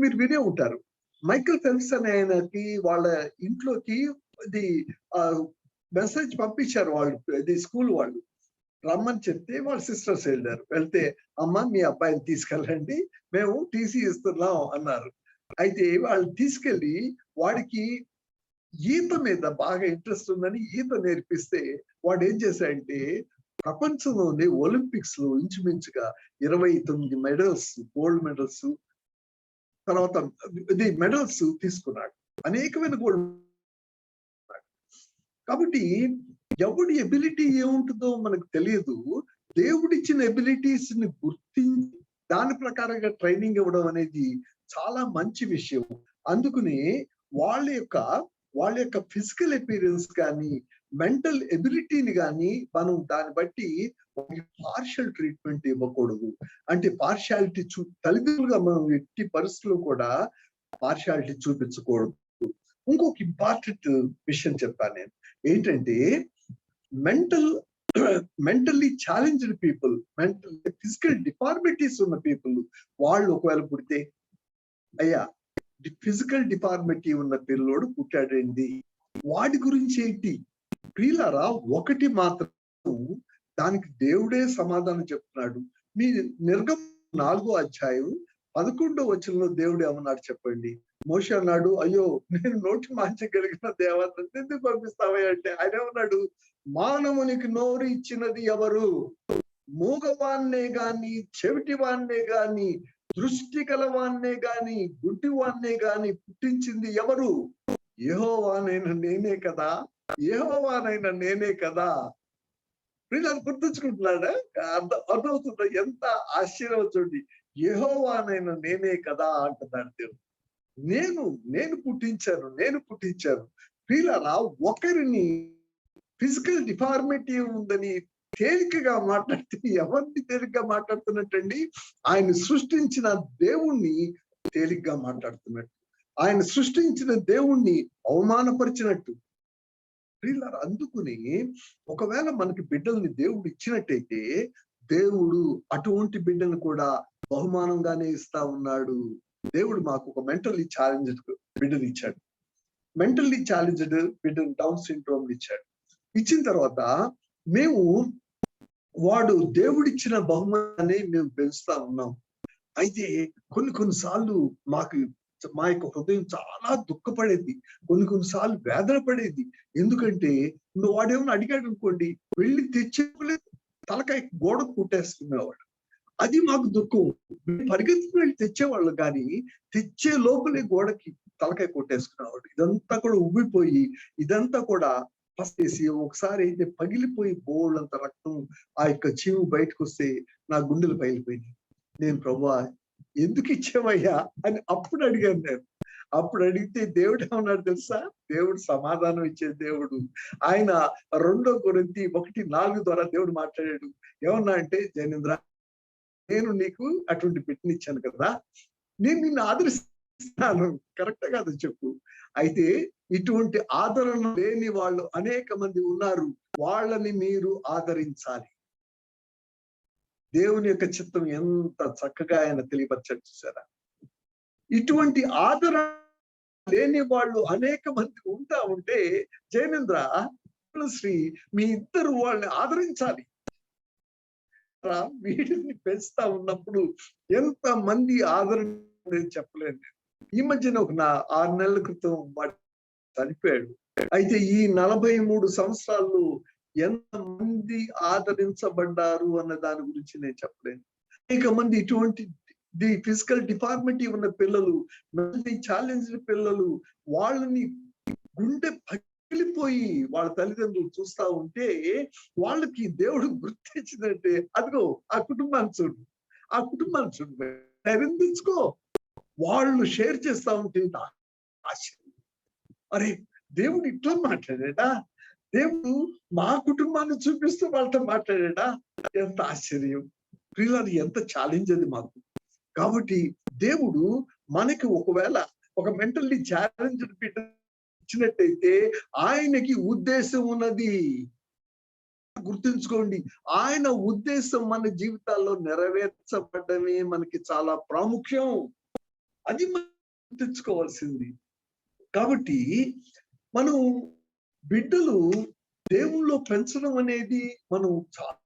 మీరు వినే ఉంటారు. మైకేల్ ఫెల్ప్స్ అనే ఆయనకి వాళ్ళ ఇంట్లోకి ఇది మెసేజ్ పంపించారు వాళ్ళు, ఇది స్కూల్ వాళ్ళు రమ్మని చెప్తే వాళ్ళ సిస్టర్స్ వెళ్తే అమ్మ మీ అబ్బాయిని తీసుకెళ్ళండి, మేము టీసీ ఇస్తున్నాం అన్నారు. అయితే వాళ్ళు తీసుకెళ్ళి వాడికి ఈత మీద బాగా ఇంట్రెస్ట్ ఉందని ఈత నేర్పిస్తే వాడు ఏం చేశాడంటే, ప్రపంచంలోనే ఒలింపిక్స్ లో ఇంచుమించుగా 29 మెడల్స్, గోల్డ్ మెడల్స్, తర్వాత ఇది మెడల్స్ తీసుకున్నాడు, అనేకమైన గోల్డ్. కాబట్టి ఎవడి ఎబిలిటీ ఏముంటుందో మనకు తెలియదు. దేవుడిచ్చిన ఎబిలిటీస్ ని గుర్తించి దాని ప్రకారంగా ట్రైనింగ్ ఇవ్వడం అనేది చాలా మంచి విషయం. అందుకని వాళ్ళ యొక్క ఫిజికల్ అపియరెన్స్ కానీ మెంటల్ ఎబిలిటీని కానీ మనం దాన్ని బట్టి పార్షియల్ ట్రీట్మెంట్ ఇవ్వకూడదు. అంటే పార్షియాలిటీ తల్లిదండ్రులుగా మనం ఎట్టి పరిస్థితుల్లో కూడా పార్షియాలిటీ చూపించకూడదు. ఇంకొక ఇంపార్టెంట్ విషయం చెప్పాను నేను, ఏంటంటే mentally challenged people, physical deformities ఉన్న పీపుల్, వాళ్ళు ఒకవేళ పుడితే, అయ్యా ఫిజికల్ డిఫార్మిటీ ఉన్న పిల్లోడు పుట్టాడండి. వాడి గురించి ఏంటి ప్రియులారా? ఒకటి మాత్రం దానికి దేవుడే సమాధానం చెప్తున్నాడు. మీ నిర్గమ 4వ అధ్యాయం 11వ వచనంలో దేవుడు ఏమన్నాడు చెప్పండి. మోషే అన్నాడు, అయ్యో నేను నోటి మార్చగలిగిన దేవతను ఎందుకు పంపిస్తావా అంటే, ఆయన ఏమన్నాడు, మానవునికి నోరు ఇచ్చినది ఎవరు? మూగవాన్నే గాని, చెవిటివాన్నే గాని, దృష్టి గలవాన్నే గాని, గుడ్డివాన్నే గాని పుట్టించింది ఎవరు? యెహోవానైన నేనే కదా, యెహోవానైన నేనే కదా. వీళ్ళని గుర్తుంచుకుంటున్నాడా? అర్థమవుతుందా? ఎంత ఆశ్చర్యం చూడండి. యెహోవానైన నేనే కదా అంటున్నాడు దేవుడు. నేను పుట్టించాను. వీళ్ళరా ఒకరిని ఫిజికల్ డిఫార్మిటీ ఉందని తేలికగా మాట్లాడితే ఎవరిని తేలిగ్గా మాట్లాడుతున్నట్టండి? ఆయన సృష్టించిన దేవుణ్ణి తేలిగ్గా మాట్లాడుతున్నట్టు, ఆయన సృష్టించిన దేవుణ్ణి అవమానపరిచినట్టు. వీళ్ళరా అందుకుని ఒకవేళ మనకి బిడ్డల్ని దేవుడు ఇచ్చినట్టయితే దేవుడు అటువంటి బిడ్డను కూడా బహుమానంగానే ఇస్తా ఉన్నాడు. దేవుడు మాకు ఒక మెంటల్లీ ఛాలెంజ్డ్ బిడ్డను ఇచ్చాడు. మెంటల్లీ ఛాలెంజ్డ్ బిడ్డను డౌన్ సిండ్రోమ్ ఇచ్చాడు. ఇచ్చిన తర్వాత మేము వాడు దేవుడిచ్చిన బహుమానాన్ని మేము పెంచుతా ఉన్నాం. అయితే కొన్నిసార్లు మా యొక్క హృదయం చాలా దుఃఖపడేది, కొన్నిసార్లు వేదన పడేది. ఎందుకంటే వాడేమన్నా అడిగాడు అనుకోండి, వెళ్ళి తెచ్చేయలేదు, తలకాయ గోడ కుట్టేసుకునేవాడు. అది మాకు దుఃఖం. పరిగెత్తుకు వెళ్ళి తెచ్చేవాళ్ళు కానీ తెచ్చే లోపలే గోడకి తలకాయ కొట్టేసుకునేవాడు. ఇదంతా కూడా ఉబ్బిపోయి ఇదంతా కూడా పసేసి ఒకసారి అయితే పగిలిపోయి బోళ్ళంత రక్తం ఆ యొక్క చీము బయటకు వస్తే నా గుండెలు పగిలిపోయినాయి. నేను ప్రభువా ఎందుకు ఇచ్చావయ్యా అని అప్పుడు అడిగాను నేను. అప్పుడు అడిగితే దేవుడు ఏమన్నాడు తెలుసా? దేవుడు సమాధానం ఇచ్చే దేవుడు. ఆయన 2 కొరింథీ 1:4 ద్వారా దేవుడు మాట్లాడాడు. ఏమన్నా అంటే, జైనేంద్ర నేను నీకు అటువంటి బిడ్డనిచ్చాను కదా, నేను నిన్ను ఆదరిస్తున్నాను. కరెక్ట్ కాదు చెప్పు. అయితే ఇటువంటి ఆదరణ లేని వాళ్ళు అనేక మంది ఉన్నారు. వాళ్ళని మీరు ఆదరించాలి. దేవుని యొక్క చిత్తం ఎంత చక్కగా ఆయన తెలియపరచాడు చూసారా? ఇటువంటి ఆదరణ లేని వాళ్ళు అనేక మంది ఉంటా ఉంటే, జైనేంద్ర శ్రీ మీ ఇద్దరు వాళ్ళని ఆదరించాలి. వీటిని పెంచుతా ఉన్నప్పుడు ఎంత మంది ఆదరణ చెప్పలేను. ఈ మధ్యన ఒక 6 నెలల క్రితం వాడు చనిపోయాడు. అయితే ఈ 43 సంవత్సరాలు ఎంత మంది ఆదరించబడ్డారు అన్న దాని గురించి నేను చెప్పలేను. అనేక మంది ఇటువంటి ఫిజికల్ డిఫార్మిటీ ఉన్న పిల్లలు, ఛాలెంజ్డ్ పిల్లలు, వాళ్ళని గుండె పగిలిపోయి వాళ్ళ తల్లిదండ్రులు చూస్తా ఉంటే వాళ్ళకి దేవుడు గుర్తించినట్టే, అదిగో ఆ కుటుంబాన్ని చూడు, తెరించుకో. వాళ్ళు షేర్ చేస్తా ఉంటే ఆశ్చర్యం. అరే దేవుడు ఇట్లా మాట్లాడా, దేవుడు మా కుటుంబాన్ని చూపిస్తూ వాళ్ళతో మాట్లాడా, ఎంత ఆశ్చర్యం. ప్రియులారా ఎంత ఛాలెంజ్ అది మాకు. కాబట్టి దేవుడు మనకి ఒకవేళ ఒక మెంటల్లీ ఛాలెంజ్డ్ బిడ్డ ఇచ్చినట్టయితే ఆయనకి ఉద్దేశం ఉన్నది. గుర్తుంచుకోండి, ఆయన ఉద్దేశం మన జీవితాల్లో నెరవేర్చబడమే మనకి చాలా ప్రాముఖ్యం. అది మనం గుర్తుంచుకోవాల్సింది. కాబట్టి మనం బిడ్డలు దేవుళ్ళో పెంచడం అనేది మనం చాలా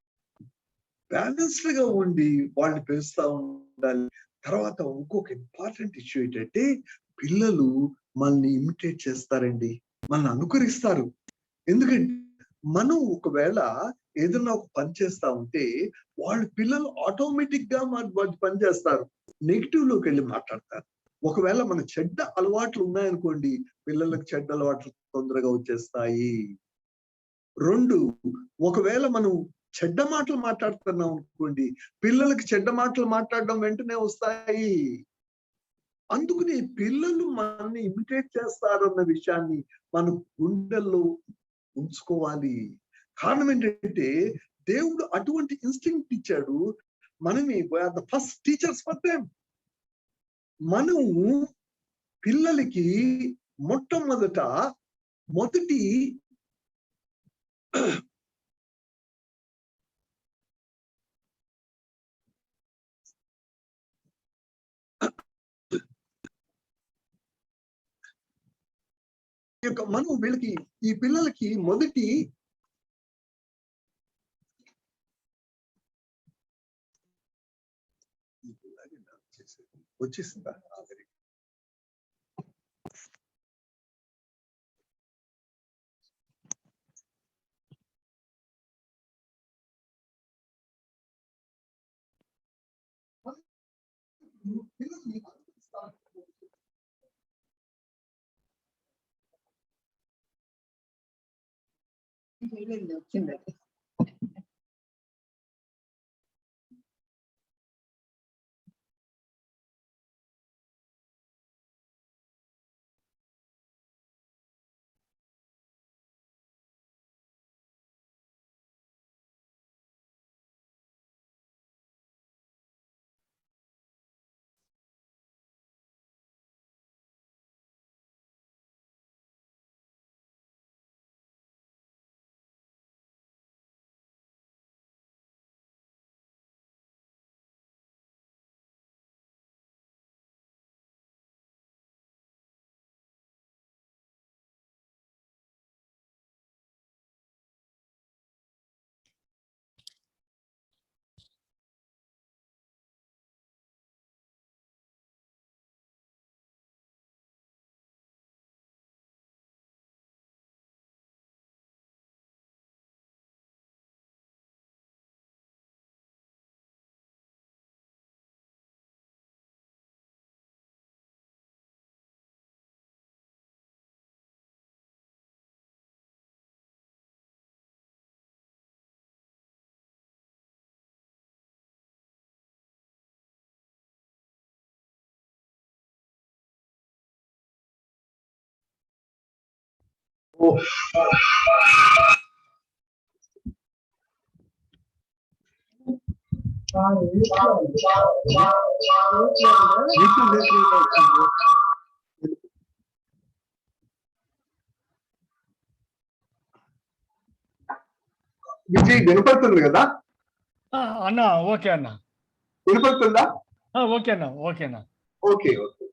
బ్యాలెన్స్డ్ గా ఉండి వాళ్ళని పెంచుతా ఉండాలి. తర్వాత ఇంకొక ఇంపార్టెంట్ ఇష్యూ ఏంటంటే, పిల్లలు మనల్ని ఇమిటేట్ చేస్తారండి, మనల్ని అనుకరిస్తారు. ఎందుకంటే మనం ఒకవేళ ఏదైనా ఒక పని చేస్తా ఉంటే వాళ్ళ పిల్లలు ఆటోమేటిక్ గా వాళ్ళు పని చేస్తారు, నెగిటివ్ లోకి వెళ్ళి మాట్లాడతారు. ఒకవేళ మన చెడ్డ అలవాట్లు ఉన్నాయనుకోండి, పిల్లలకు చెడ్డ అలవాట్లు తొందరగా వచ్చేస్తాయి. 2, ఒకవేళ మనం చెడ్డ మాటలు మాట్లాడుతున్నాం అనుకోండి, పిల్లలకి చెడ్డ మాటలు మాట్లాడడం వెంటనే వస్తాయి. అందుకని పిల్లలు మనల్ని ఇమిటేట్ చేస్తారన్న విషయాన్ని మనం గుండెల్లో ఉంచుకోవాలి. కారణం ఏంటంటే దేవుడు అటువంటి ఇన్స్టింక్ట్ ఇచ్చాడు. మనమే the first teachers for them. మనం పిల్లలకి మొదటి మనం వీళ్ళకి ఈ పిల్లలకి మొదటి వచ్చేసిందా ఆఖరికి? పిల్లల్ని వచ్చింది. విజయ్ వినపడుతుంది కదా? అన్న ఓకే అన్న. వినపడుతుందా? ఓకే అన్న, ఓకే అన్న. Okay okay.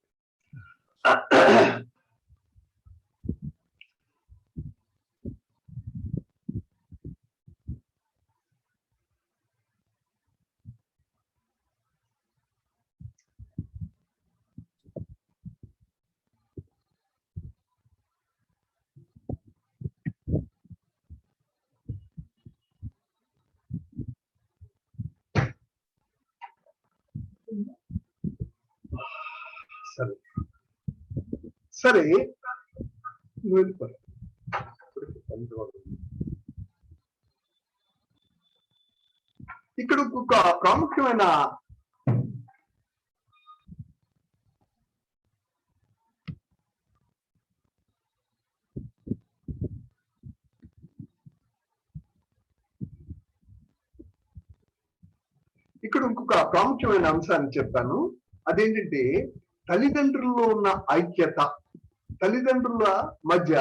సరే సరే ఇక్కడ ఒక ప్రాముఖ్యమైన అంశాన్ని చెప్తాను. అదేంటంటే తల్లిదండ్రుల్లో ఉన్న ఐక్యత, తల్లిదండ్రుల మధ్య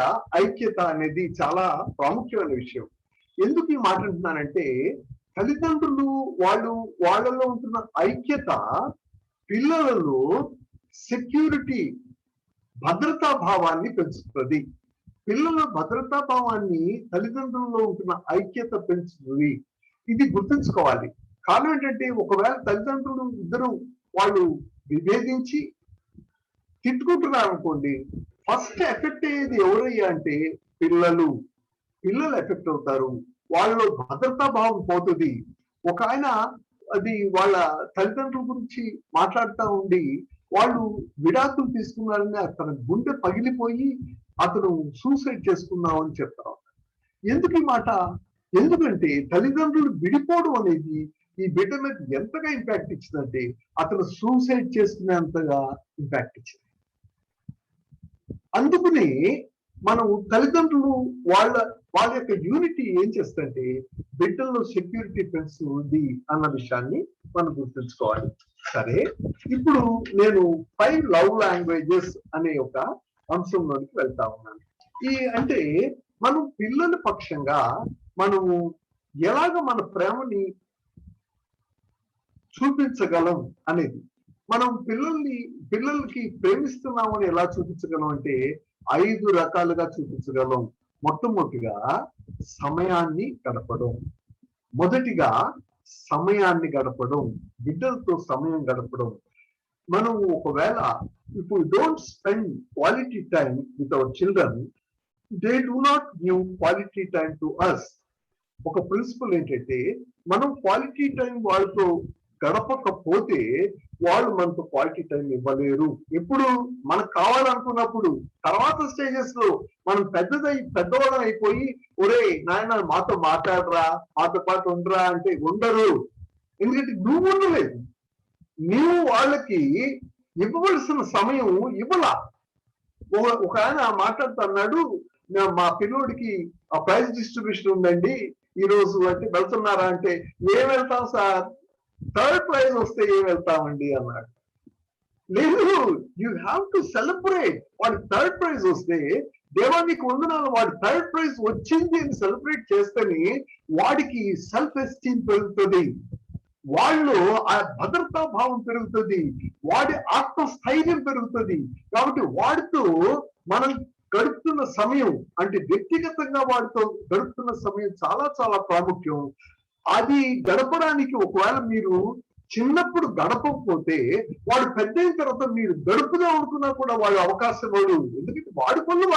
ఐక్యత అనేది చాలా ప్రాముఖ్యమైన విషయం. ఎందుకు ఈ మాట అంటున్నానంటే తల్లిదండ్రులు వాళ్ళలో ఉంటున్న ఐక్యత పిల్లలలో సెక్యూరిటీ, భద్రతా భావాన్ని పెంచుతుంది. పిల్లల భద్రతా భావాన్ని తల్లిదండ్రుల్లో ఉంటున్న ఐక్యత పెంచుతుంది. ఇది గుర్తుంచుకోవాలి. కారణం ఏంటంటే ఒకవేళ తల్లిదండ్రులు ఇద్దరు వాళ్ళు విభేదించి తిట్టుకుంటున్నారు అనుకోండి, ఫస్ట్ ఎఫెక్ట్ అయ్యేది ఎవరయ్యా అంటే పిల్లలు ఎఫెక్ట్ అవుతారు. వాళ్ళలో భద్రతా భావం పోతుంది. ఒక ఆయన అది వాళ్ళ తల్లిదండ్రుల గురించి మాట్లాడుతూ ఉండి వాళ్ళు విడాకులు తీసుకున్నారని తన గుండె పగిలిపోయి అతను సూసైడ్ చేసుకున్నావు అని చెప్తారు. ఎందుకు ఈ మాట? ఎందుకంటే తల్లిదండ్రులు విడిపోవడం అనేది ఈ బిడ్డ మీద ఎంతగా ఇంపాక్ట్ ఇచ్చిందంటే అతను సూసైడ్ చేసుకునేంతగా ఇంపాక్ట్ ఇచ్చింది. అందుకని మనం తల్లిదండ్రులు వాళ్ళ యొక్క యూనిటీ ఏం చేస్తుంటే బిడ్డల్లో సెక్యూరిటీ పెంచుతుంది అన్న విషయాన్ని మనం గుర్తుంచుకోవాలి. సరే, ఇప్పుడు నేను 5 లవ్ లాంగ్వేజెస్ అనే ఒక అంశంలోనికి వెళ్తా ఉన్నాను. అంటే మనం పిల్లల పక్షంగా మనము ఎలాగ మన ప్రేమని చూపించగలం అనేది, మనం పిల్లలకి ప్రేమిస్తున్నామని ఎలా చూపించగలం అంటే 5 రకాలుగా చూపించగలం. మొట్టమొదటిగా సమయాన్ని గడపడం. మొదటిగా సమయాన్ని గడపడం, బిడ్డలతో సమయం గడపడం. మనం ఒకవేళ if we don't spend quality time with our children, they do not give quality time to us. ఒక ప్రిన్సిపల్ ఏంటంటే మనం క్వాలిటీ టైం వాళ్ళతో గడపకపోతే వాళ్ళు మనతో క్వాలిటీ టైం ఇవ్వలేరు. ఎప్పుడు మనకు కావాలనుకున్నప్పుడు, తర్వాత స్టేజెస్ లో మనం పెద్దవాళ్ళం అయిపోయి ఒరే నాయన మాతో మాట్లాడరా, మాతో పాటు ఉండరా అంటే ఉండరు. ఎందుకంటే నువ్వు ఉండలేదు, నీవు వాళ్ళకి ఇవ్వవలసిన సమయం ఇవ్వలా. ఒక ఆయన మాట్లాడుతున్నాడు, మా పిల్లోడికి ఆ ప్రైజ్ డిస్ట్రిబ్యూషన్ ఉందండి ఈ రోజు అంటే వెళ్తున్నారా అంటే, ఏం వెళ్తాం సార్, 3rd ప్రైజ్ వస్తే ఏం వెళ్తామండి అన్నాడు. లేదు, యూ హ్యావ్ టు సెలబ్రేట్. వాడి 3rd ప్రైజ్ వస్తే దేవానికి వందనాలు, వాడి 3rd ప్రైజ్ వచ్చింది అని సెలబ్రేట్ చేస్తేనే వాడికి సెల్ఫ్ ఎస్టీమ్ పెరుగుతుంది, వాళ్ళు ఆ భద్రతా భావం పెరుగుతుంది, వాడి ఆత్మస్థైర్యం పెరుగుతుంది. కాబట్టి వాడితో మనం గడుపుతున్న సమయం అంటే వ్యక్తిగతంగా వాడితో గడుపుతున్న సమయం చాలా చాలా ప్రాముఖ్యం. అది గడపడానికి ఒకవేళ మీరు చిన్నప్పుడు గడపకపోతే వాడు పెద్ద అయిన తర్వాత మీరు గడుపుగా అనుకున్నా కూడా వాడు అవకాశం వాడు, ఎందుకంటే వాడి పనులు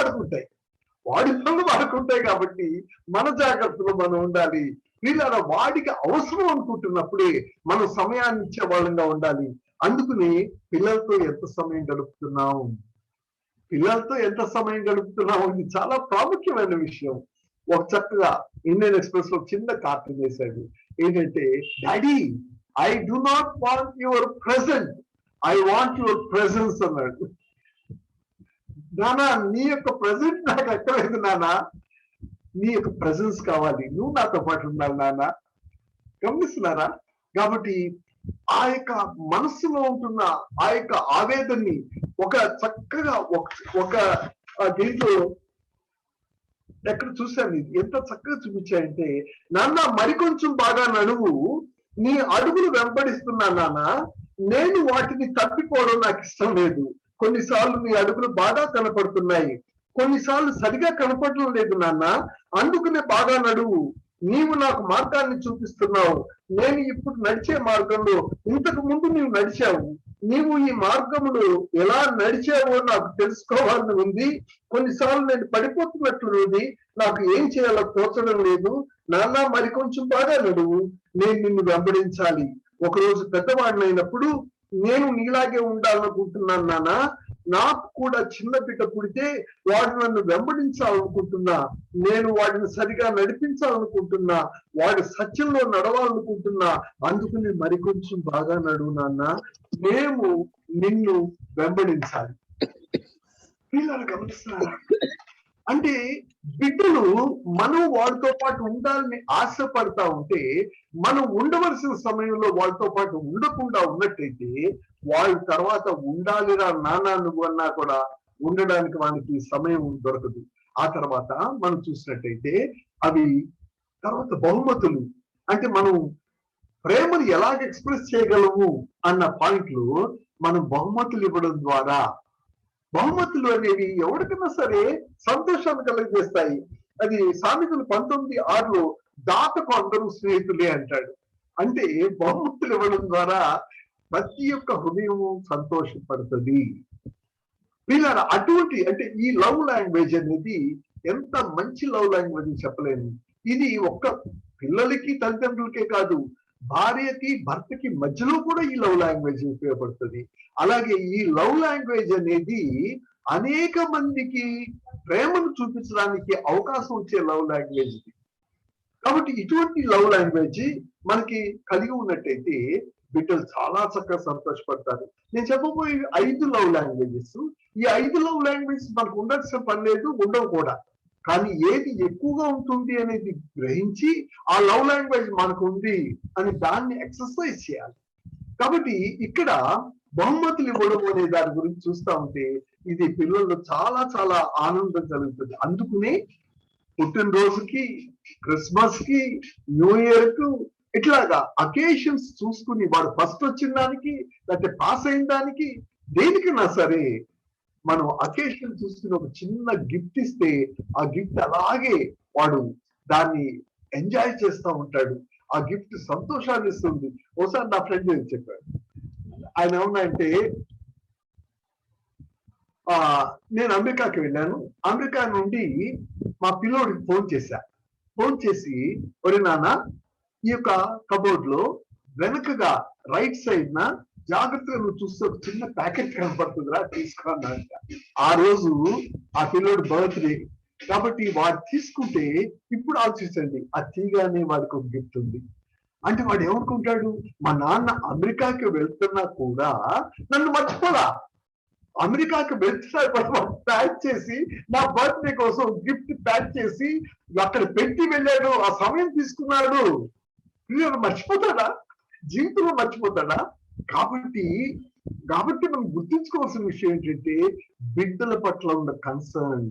వాడుకుంటాయి కాబట్టి మన జాగ్రత్తలో మనం ఉండాలి. వీళ్ళ వాడికి అవసరం అనుకుంటున్నప్పుడే మనం సమయాన్ని ఇచ్చే వాళ్ళంగా ఉండాలి. అందుకని పిల్లలతో ఎంత సమయం గడుపుతున్నాం ఇది చాలా ప్రాముఖ్యమైన విషయం. ఒక చక్కగా ఇండియన్ ఎక్స్ప్రెస్ లో చిన్న కార్టూన్ వేశాడు. ఏంటంటే, daddy I do not want your present, I want your presence అన్నాడు. నానా నీ యొక్క ప్రెజెంట్ నాకు ఎక్కలేదు నానా, నీ యొక్క ప్రెజెన్స్ కావాలి, నువ్వు నాతో పాటు ఉండాలి నాన్న. గమనిస్తున్నారా? కాబట్టి ఆ యొక్క మనస్సులో ఉంటున్న ఆ యొక్క ఆవేదనని ఒక చక్కగా ఒక దీంట్లో ఎక్కడ చూశాను, ఎంత చక్కగా చూపించాయంటే, నాన్న మరికొంచెం బాగా నడువు, నీ అడుగులు వెంబడిస్తున్నా నాన్న, నేను వాటిని తప్పిపోవడం నాకు ఇష్టం లేదు. కొన్నిసార్లు నీ అడుగులు బాగా కనపడుతున్నాయి, కొన్నిసార్లు సరిగా కనపడడం లేదు నాన్న, అందుకనే బాగా నడువు, నీవు నాకు మార్గాన్ని చూపిస్తున్నావు. నేను ఇప్పుడు నడిచే మార్గంలో ఇంతకు ముందు నీవు నడిచావు, నీవు ఈ మార్గంలో ఎలా నడిచావో నాకు తెలుసుకోవాలని ఉంది. కొన్నిసార్లు నేను పడిపోతున్నట్లుంది, నాకు ఏం చేయాలో తోచడం లేదు నాన్న, మరికొంచెం బాగా నడువు, నేను నిన్ను వెంబడించాలి. ఒకరోజు పెద్దవాడిని అయినప్పుడు నేను నీలాగే ఉండాలనుకుంటున్నాను నాన్న, నాకు కూడా చిన్న బిడ్డ పుడితే వాడు నన్ను వెంబడించాలనుకుంటున్నా, నేను వాడిని సరిగా నడిపించాలనుకుంటున్నా, వాడి సత్యంలో నడవాలనుకుంటున్నా, అందుకని మరికొంచెం బాగా నడువు నాన్న, మేము నిన్ను వెంబడించాలి. పిల్లలు గమనిస్తున్నారా? అంటే బిడ్డలు మనం వాళ్ళతో పాటు ఉండాలని ఆశపడతా ఉంటే, మనం ఉండవలసిన సమయంలో వాళ్ళతో పాటు ఉండకుండా ఉన్నట్టయితే వాళ్ళ తర్వాత ఉండాలిరా నాన్న నువ్వు అన్నా కూడా ఉండడానికి వానికి సమయం దొరకదు. ఆ తర్వాత మనం చూసినట్టయితే అవి తర్వాత బహుమతులు, అంటే మనం ప్రేమను ఎలాగ ఎక్స్ప్రెస్ చేయగలము అన్న పాయింట్లు మనం బహుమతులు ఇవ్వడం ద్వారా, బహుమతులు అనేవి ఎవరికైనా సరే సంతోషాన్ని కలిగజేస్తాయి. అది సామెతలు 19:6 దాతకు అందరూ స్నేహితులే అంటాడు. అంటే బహుమతులు ఇవ్వడం ద్వారా ప్రతి ఒక్క హృదయము సంతోషపడుతుంది. పిల్లల అటువంటి అంటే ఈ లవ్ లాంగ్వేజ్ అనేది ఎంత మంచి లవ్ లాంగ్వేజ్ చెప్పలేను. ఇది ఒక్క పిల్లలకి తల్లిదండ్రులకే కాదు, భార్యకి భర్తకి మధ్యలో కూడా ఈ లవ్ లాంగ్వేజ్ ఉపయోగపడుతుంది. అలాగే ఈ లవ్ లాంగ్వేజ్ అనేది అనేక మందికి ప్రేమను చూపించడానికి అవకాశం వచ్చే లవ్ లాంగ్వేజ్ ఇది. కాబట్టి ఇటువంటి లవ్ లాంగ్వేజ్ మనకి కలిగి ఉన్నట్టయితే బిడ్డలు చాలా చక్కగా సంతోషపడతారు. నేను చెప్పబోయే 5 లవ్ లాంగ్వేజెస్, ఈ 5 లవ్ లాంగ్వేజెస్ మనకు ఉండాల్సిన పని లేదు, ఉండవు కూడా. కానీ ఏది ఎక్కువగా ఉంటుంది అనేది గ్రహించి ఆ లవ్ లాంగ్వేజ్ మనకు ఉంది అని దాన్ని ఎక్సర్సైజ్ చేయాలి. కాబట్టి ఇక్కడ బహుమతులు ఇవ్వడం అనే దాని గురించి చూస్తా ఉంటే ఇది పిల్లల్లో చాలా చాలా ఆనందం కలుగుతుంది. అందుకనే పుట్టినరోజుకి, క్రిస్మస్ కి, న్యూ ఇయర్ కు ఇట్లాగా అకేషన్స్ చూసుకుని వాడు ఫస్ట్ వచ్చిన దానికి లేకపోతే పాస్ అయిన దానికి దేనికైనా సరే మనం అకేషన్ చూసుకుని ఒక చిన్న గిఫ్ట్ ఇస్తే ఆ గిఫ్ట్ అలాగే వాడు దాన్ని ఎంజాయ్ చేస్తూ ఉంటాడు. ఆ గిఫ్ట్ సంతోషాన్ని ఇస్తుంది. ఒకసారి నా ఫ్రెండ్ చెప్పాడు, ఆయన ఏమన్నా అంటే నేను అమెరికాకి వెళ్ళాను, అమెరికా నుండి మా పిల్లోడికి ఫోన్ చేసి ఒరే నాన్న, ఈ యొక్క కబోర్డ్ లో వెనకగా రైట్ సైడ్ నా జాగ్రత్తగా నువ్వు చూస్తే ఒక చిన్న ప్యాకెట్ కనపడుతుందిరా, తీసుకున్నాడంట. ఆ రోజు ఆ పిల్లోడు బర్త్డే కాబట్టి వాడు తీసుకుంటే, ఇప్పుడు ఆలోచించండి, ఆ తీగానే వాడికి ఒక గిఫ్ట్ ఉంది అంటే వాడు ఏమనుకుంటాడు, మా నాన్న అమెరికాకి వెళ్తున్నా కూడా నన్ను మర్చిపోలా, అమెరికాకి వెళ్తున్నా ప్యాక్ చేసి నా బర్త్డే కోసం గిఫ్ట్ ప్యాక్ చేసి అక్కడ పెట్టి వెళ్ళాడు, ఆ సమయం తీసుకున్నాడు. మర్చిపోతాడా? జీవితంలో మర్చిపోతాడా? కాబట్టి మనం గుర్తించుకోవాల్సిన విషయం ఏంటంటే బిడ్డల పట్ల ఉన్న కన్సర్న్,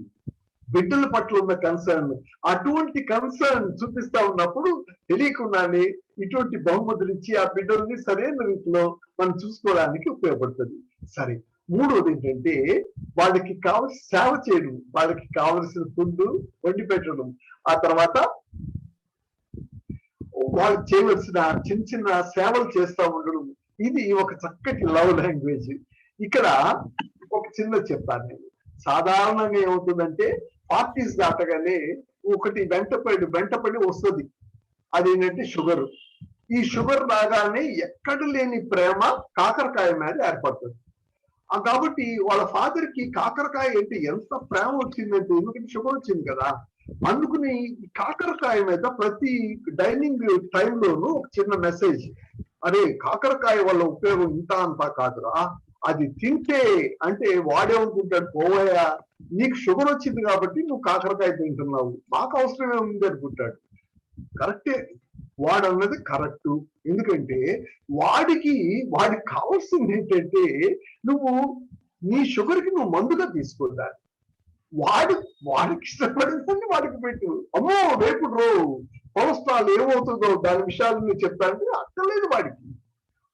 అటువంటి కన్సర్న్ చూపిస్తా ఉన్నప్పుడు తెలియకుండానే ఇటువంటి బహుమతులు ఇచ్చి ఆ బిడ్డల్ని సరైన రీతిలో మనం చూసుకోవడానికి ఉపయోగపడుతుంది. సరే, మూడోది ఏంటంటే వాళ్ళకి కావలసిన సేవ చేయడం, వాళ్ళకి కావలసిన ఫుడ్ వండి పెట్టడం, ఆ తర్వాత వాళ్ళు చేయవలసిన చిన్న చిన్న సేవలు చేస్తూ ఉండడం. ఇది ఒక చక్కటి లవ్ లాంగ్వేజ్. ఇక్కడ ఒక చిన్న చెప్తాను నేను. సాధారణంగా ఏమవుతుందంటే పార్టీస్ దాటగానే ఒకటి వెంటపడి వస్తుంది, అదేంటంటే షుగర్. ఈ షుగర్ రాగానే ఎక్కడ లేని ప్రేమ కాకరకాయ మీద ఏర్పడుతుంది. కాబట్టి వాళ్ళ ఫాదర్ కి కాకరకాయ అంటే ఎంత ప్రేమ వచ్చిందంటే, ఎందుకంటే షుగర్ వచ్చింది కదా, అందుకుని కాకరకాయ మీద ప్రతి డైనింగ్ టైంలోనూ ఒక చిన్న మెసేజ్, అరే కాకరకాయ వల్ల ఉపయోగం ఇంత అంతా కాదురా, అది తింటే అంటే వాడేమనుకుంటాడు, పోవయ్యా నీకు షుగర్ వచ్చింది కాబట్టి నువ్వు కాకరకాయ తింటున్నావు, మాకు అవసరమే ఉంది అనుకుంటాడు. కరెక్టే, వాడు అన్నది కరెక్ట్. ఎందుకంటే వాడికి కావాల్సింది ఏంటంటే నువ్వు నీ షుగర్ కి నువ్వు మందుగా తీసుకోవాలి. వాడికి ఇష్టపడిందని వాడికి పెట్టు. అమ్మో రేపు కొలెస్ట్రాల్ ఏమవుతుందో దాని విషయాలు నువ్వు చెప్తానంటే అక్కర్లేదు.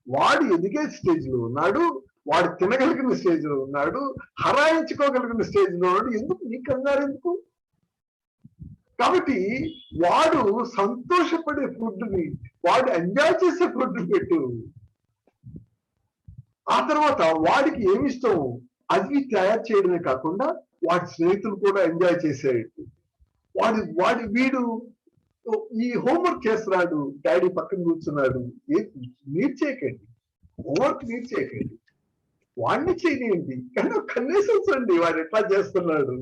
వాడు ఎదిగే స్టేజ్ లో ఉన్నాడు, వాడు తినగలిగిన స్టేజ్ లో ఉన్నాడు, హరాయించుకోగలిగిన స్టేజ్ లో ఉన్నాడు. ఎందుకు నీ కంగారు ఎందుకు? కాబట్టి వాడు సంతోషపడే ఫుడ్ని, వాడు ఎంజాయ్ చేసే ఫుడ్ పెట్టు. ఆ తర్వాత వాడికి ఏమిష్టం అది తయారు చేయడమే కాకుండా వాడి స్నేహితులు కూడా ఎంజాయ్ చేసేట్టు. వీడు ఈ హోంవర్క్ చేస్తున్నాడు, డాడీ పక్కన కూర్చున్నాడు, మీరు చేయకండి, హోంవర్క్ మీరు చేయకండి, వాడిని చేయనియండి, కానీ కనీసం చూడండి వాడు ఎట్లా చేస్తున్నాడు.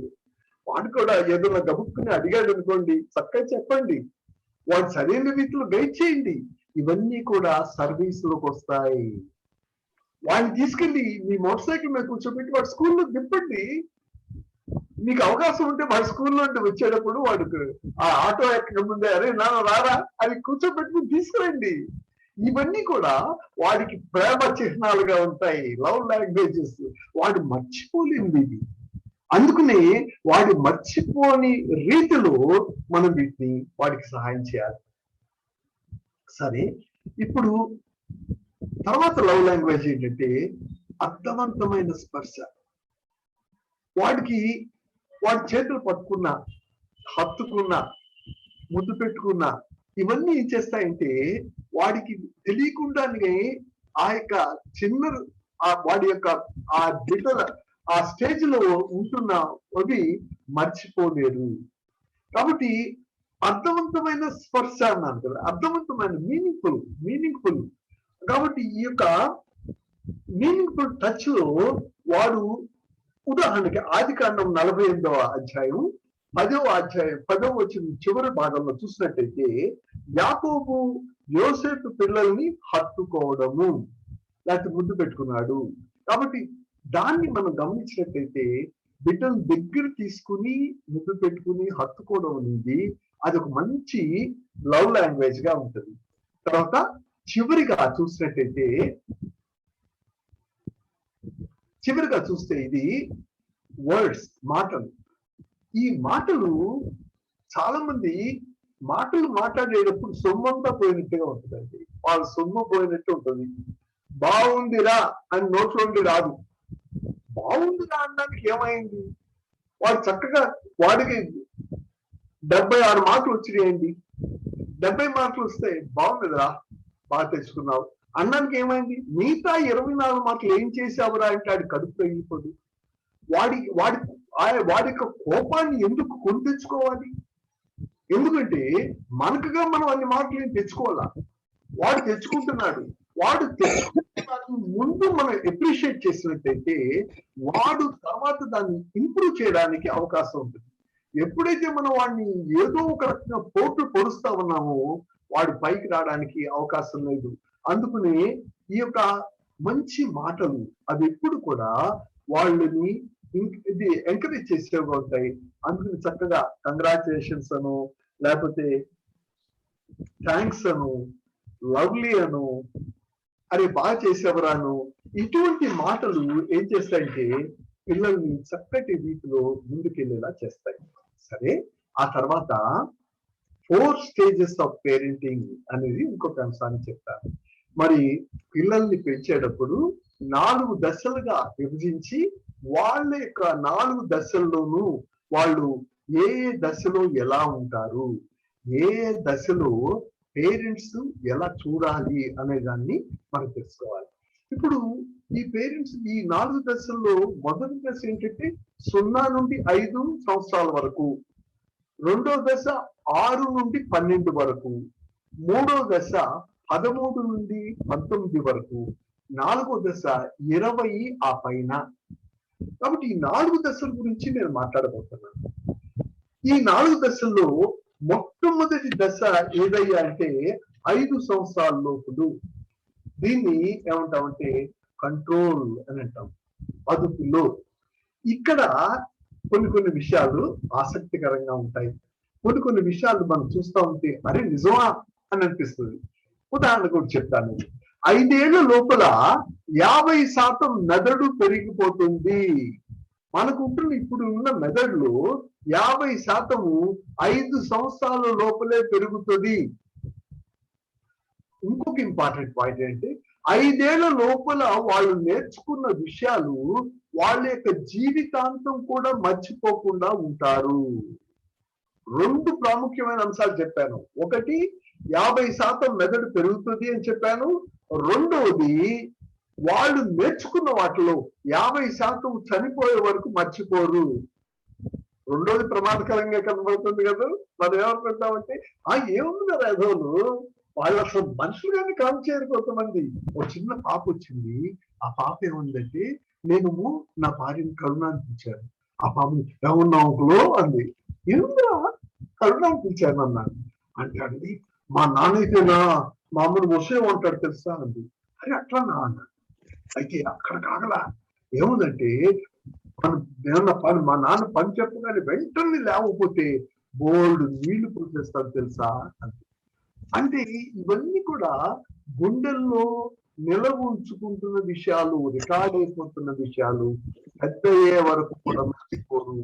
వాడు కూడా ఏదైనా గబుక్కుని అడిగాడు అనుకోండి, చక్కగా చెప్పండి, వాడు సరైన రీతిలో గైడ్ చేయండి. ఇవన్నీ కూడా సర్వీస్ లోకి వస్తాయి. వాడిని తీసుకెళ్ళి మీ మోటార్ సైకిల్ మీద కూర్చోబెట్టి వాడు స్కూల్లో దింపండి. మీకు అవకాశం ఉంటే వాడి స్కూల్లో నుండి వచ్చేటప్పుడు వాడికి ఆ ఆటో ఎక్కక ముందే, అరే నాన్న రారా అది కూర్చోబెట్టుకుని తీసుకురండి. ఇవన్నీ కూడా వాడికి ప్రేమ చిహ్నాలుగా ఉంటాయి, లవ్ లాంగ్వేజెస్. వాడు మర్చిపోలేనిది ఇది. అందుకనే వాడు మర్చిపోని రీతిలో మనం వీటిని వాడికి సహాయం చేయాలి. సరే, ఇప్పుడు తర్వాత లవ్ లాంగ్వేజ్ ఏంటంటే అర్థవంతమైన స్పర్శ. వాడి చేతులు పట్టుకున్నా, హత్తుకున్నా, ముద్దు పెట్టుకున్నా ఇవన్నీ ఏం చేస్తాయంటే వాడికి తెలియకుండానే ఆ యొక్క చిన్న వాడి యొక్క ఆ బిడ్డల ఆ స్టేజ్ లో ఉంటున్న అవి మర్చిపోలేరు. కాబట్టి అర్థవంతమైన స్పర్శ అన్నాను కదా, అర్థవంతమైన మీనింగ్ఫుల్. కాబట్టి ఈ యొక్క మీనింగ్ఫుల్ టచ్ లో వాడు, ఉదాహరణకి ఆదికాండం 48వ అధ్యాయం 10వ వచనం చివరి భాగంలో చూసినట్టయితే యాకోబు యోసేపు పిల్లల్ని హత్తుకోవడము లేకపోతే ముద్దు పెట్టుకున్నాడు. కాబట్టి దాన్ని మనం గమనించినట్టయితే బిడ్డను దగ్గర తీసుకుని ముద్దు పెట్టుకుని హత్తుకోవడం అనేది అది ఒక మంచి లవ్ లాంగ్వేజ్ గా ఉంటుంది. తర్వాత చివరిగా చూస్తే ఇది వర్డ్స్, మాటలు. ఈ మాటలు చాలా మంది మాటలు మాట్లాడేటప్పుడు సొమ్మంతా పోయినట్టుగా ఉంటుందండి. వాళ్ళ సొమ్ము పోయినట్టు ఉంటుంది. బాగుందిరా అని నోట్లో నుండి రాదు, బాగుందిరా అనడానికి ఏమైంది? వాడు చక్కగా వాడికి 76 మార్కులు వచ్చినాయండి. 70 మార్కులు వస్తే బాగుందిరా, బాగా తెచ్చుకున్నావు అన్నానికి ఏమైంది? మిగతా 24 మార్కులు ఏం చేసావురా అంటే వాడి కడుపు తగిలిపోదు. వాడి యొక్క కోపాన్ని ఎందుకు కొని తెచ్చుకోవాలి? ఎందుకంటే మనకుగా మనం అన్ని మార్కులు తెచ్చుకోవాలా, వాడు తెచ్చుకుంటున్నాడు. వాడు తెచ్చుకుంటున్నాడు ముందు మనం అప్రిషియేట్ చేసినట్టయితే వాడు తర్వాత దాన్ని ఇంప్రూవ్ చేయడానికి అవకాశం ఉంటుంది. ఎప్పుడైతే మనం వాడిని ఏదో ఒక రకంగా పోట్లు పొడుస్తా ఉన్నామో వాడు పైకి రావడానికి అవకాశం లేదు. అందుకని ఈ యొక్క మంచి మాటలు అవి ఎప్పుడు కూడా వాళ్ళని ఇది ఎంకరేజ్ చేసేవిగా ఉంటాయి. అందుకని చక్కగా కంగ్రాచులేషన్స్ అను, లేకపోతే థ్యాంక్స్ అను, లవ్లీ అను, అరే బాగా చేసేవరాను, ఇటువంటి మాటలు ఏం చేస్తాయంటే పిల్లల్ని చక్కటి రీతిలో ముందుకెళ్ళేలా చేస్తాయి. సరే, ఆ తర్వాత 4 స్టేజెస్ ఆఫ్ పేరెంటింగ్ అనేది ఇంకొక అంశాన్ని చెప్తాను. మరి పిల్లల్ని పెంచేటప్పుడు 4 దశలుగా విభజించి వాళ్ళ యొక్క 4 దశల్లోనూ వాళ్ళు ఏ దశలో ఎలా ఉంటారు, ఏ దశలో పేరెంట్స్ ఎలా చూడాలి అనే దాన్ని మనం తెలుసుకోవాలి. ఇప్పుడు ఈ పేరెంట్స్ ఈ 4 దశల్లో మొదటి దశ ఏంటంటే 0 నుండి 5 సంవత్సరాల వరకు, రెండో దశ 6 నుండి 12 వరకు, మూడో దశ 13 నుండి 19 వరకు, నాలుగో దశ 20 ఆ పైన. కాబట్టి ఈ 4 దశల గురించి నేను మాట్లాడబోతున్నాను. ఈ 4 దశల్లో మొట్టమొదటి దశ ఏదయ్యా అంటే 5 సంవత్సరాల లోపులు. దీన్ని ఏమంటామంటే కంట్రోల్ అని అంటాం, అదుపులో. ఇక్కడ కొన్ని విషయాలు ఆసక్తికరంగా ఉంటాయి. కొన్ని విషయాలు మనం చూస్తూ ఉంటే అరే నిజమా అని అనిపిస్తుంది. ఉదాహరణకు చెప్తాను. 5 ఏళ్ల లోపల 50% మెదడు పెరిగిపోతుంది. మనకుంటున్న ఇప్పుడు ఉన్న మెదడులో 50% 5 సంవత్సరాల లోపలే పెరుగుతుంది. ఇంకొక ఇంపార్టెంట్ పాయింట్ ఏంటంటే 5 ఏళ్ల లోపల వాళ్ళు నేర్చుకున్న విషయాలు వాళ్ళ యొక్క జీవితాంతం కూడా మర్చిపోకుండా ఉంటారు. 2 ప్రాముఖ్యమైన అంశాలు చెప్పాను. ఒకటి 50% మెదడు పెరుగుతుంది అని చెప్పాను. రెండవది వాళ్ళు నేర్చుకున్న వాటిలో 50% చనిపోయే వరకు మర్చిపోరు. రెండోది ప్రమాదకరంగా కనబడుతుంది కదా. మనం ఏమనుకుంటామంటే ఏముంది కదా ఏదోలు, వాళ్ళు అసలు మనుషులుగానే కాల్ చేయరు కొంతమంది. ఒక చిన్న పాప వచ్చింది. ఆ పాప ఏముందంటే నేను నా భార్యని కరుణానిపించాను. ఆ పాపని ఏమన్నావులో అంది. ఏముందిరా కరుణానిపించాను అన్నాను. అంటే అండి మా నాన్నైతేనా మా అమ్మను వసే ఉంటాడు తెలుసా అంది. అరే అట్లా నా అన్నాడు. అయితే అక్కడ కాగల ఏముందంటే మా నాన్న పని చెప్పగానే వెంటనే లేకపోతే బోల్డ్ నీళ్లు పోసేస్తాను తెలుసా అంది. అంటే ఇవన్నీ కూడా గుండెల్లో నిలవ ఉంచుకుంటున్న విషయాలు, రికార్డ్ అయిపోతున్న విషయాలు, పెద్ద అయ్యే వరకు కూడా మర్చిపోరు.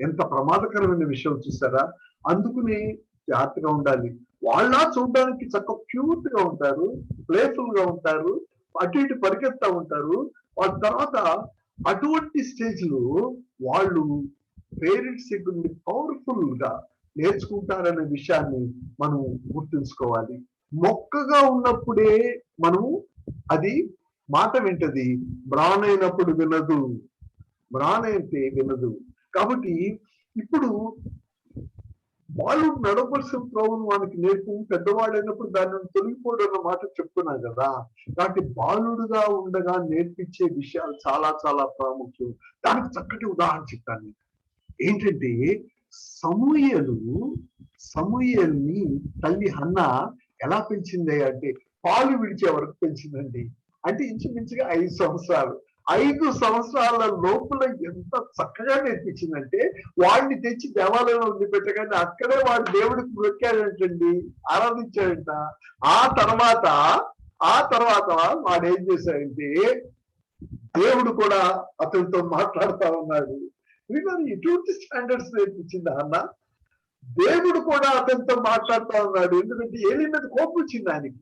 ఎంత ప్రమాదకరమైన విషయం చూసారా. అందుకుని జాగ్రత్తగా ఉండాలి. వాళ్ళ చూడడానికి చక్కగా క్యూట్ గా ఉంటారు, ప్లేఫుల్ గా ఉంటారు, అటు ఇటు పరిగెత్తా ఉంటారు. వాళ్ళ తర్వాత అటువంటి స్టేజ్ లో వాళ్ళు పేరెంట్స్ దగ్గర పవర్ఫుల్ గా నేర్చుకుంటారనే విషయాన్ని మనం గుర్తుంచుకోవాలి. మొక్కగా ఉన్నప్పుడే మనము అది మాట వింటది, బ్రానైనప్పుడు వినదు. బ్రానైతే వినదు. కాబట్టి ఇప్పుడు బాలుడు నడవలసిన త్రోవను వానికి నేర్పు, పెద్దవాడైనప్పుడు దాన్ని తొలగిపోవడం అన్న మాట చెప్తున్నాను కదా. కాబట్టి బాలుడుగా ఉండగా నేర్పించే విషయాలు చాలా చాలా ప్రాముఖ్యం. దానికి చక్కటి ఉదాహరణ చెప్తాను. ఏంటంటే సమూయేలుని తల్లి హన్న ఎలా పెంచింది అంటే పాలు విడిచే వరకు పెంచిందండి. అంటే ఇంచుమించుగా 5 సంవత్సరాలు. 5 సంవత్సరాల లోపల ఎంత చక్కగా నేర్పించిందంటే వాడిని తెచ్చి దేవాలయంలో వదిలిపెట్టగానే అక్కడే వాడు దేవుడికి మొక్కాడంటండి, ఆరాధించాడంట. ఆ తర్వాత వాడు ఏం చేశాడంటే దేవుడు కూడా అతనితో మాట్లాడుతా ఉన్నాడు. ఎటువంటి స్టాండర్డ్స్ నేర్పించింది అన్న. దేవుడు కూడా అతనితో మాట్లాడుతా ఉన్నాడు. ఎందుకంటే ఏలి మీద కోపం వచ్చింది ఆయనకి.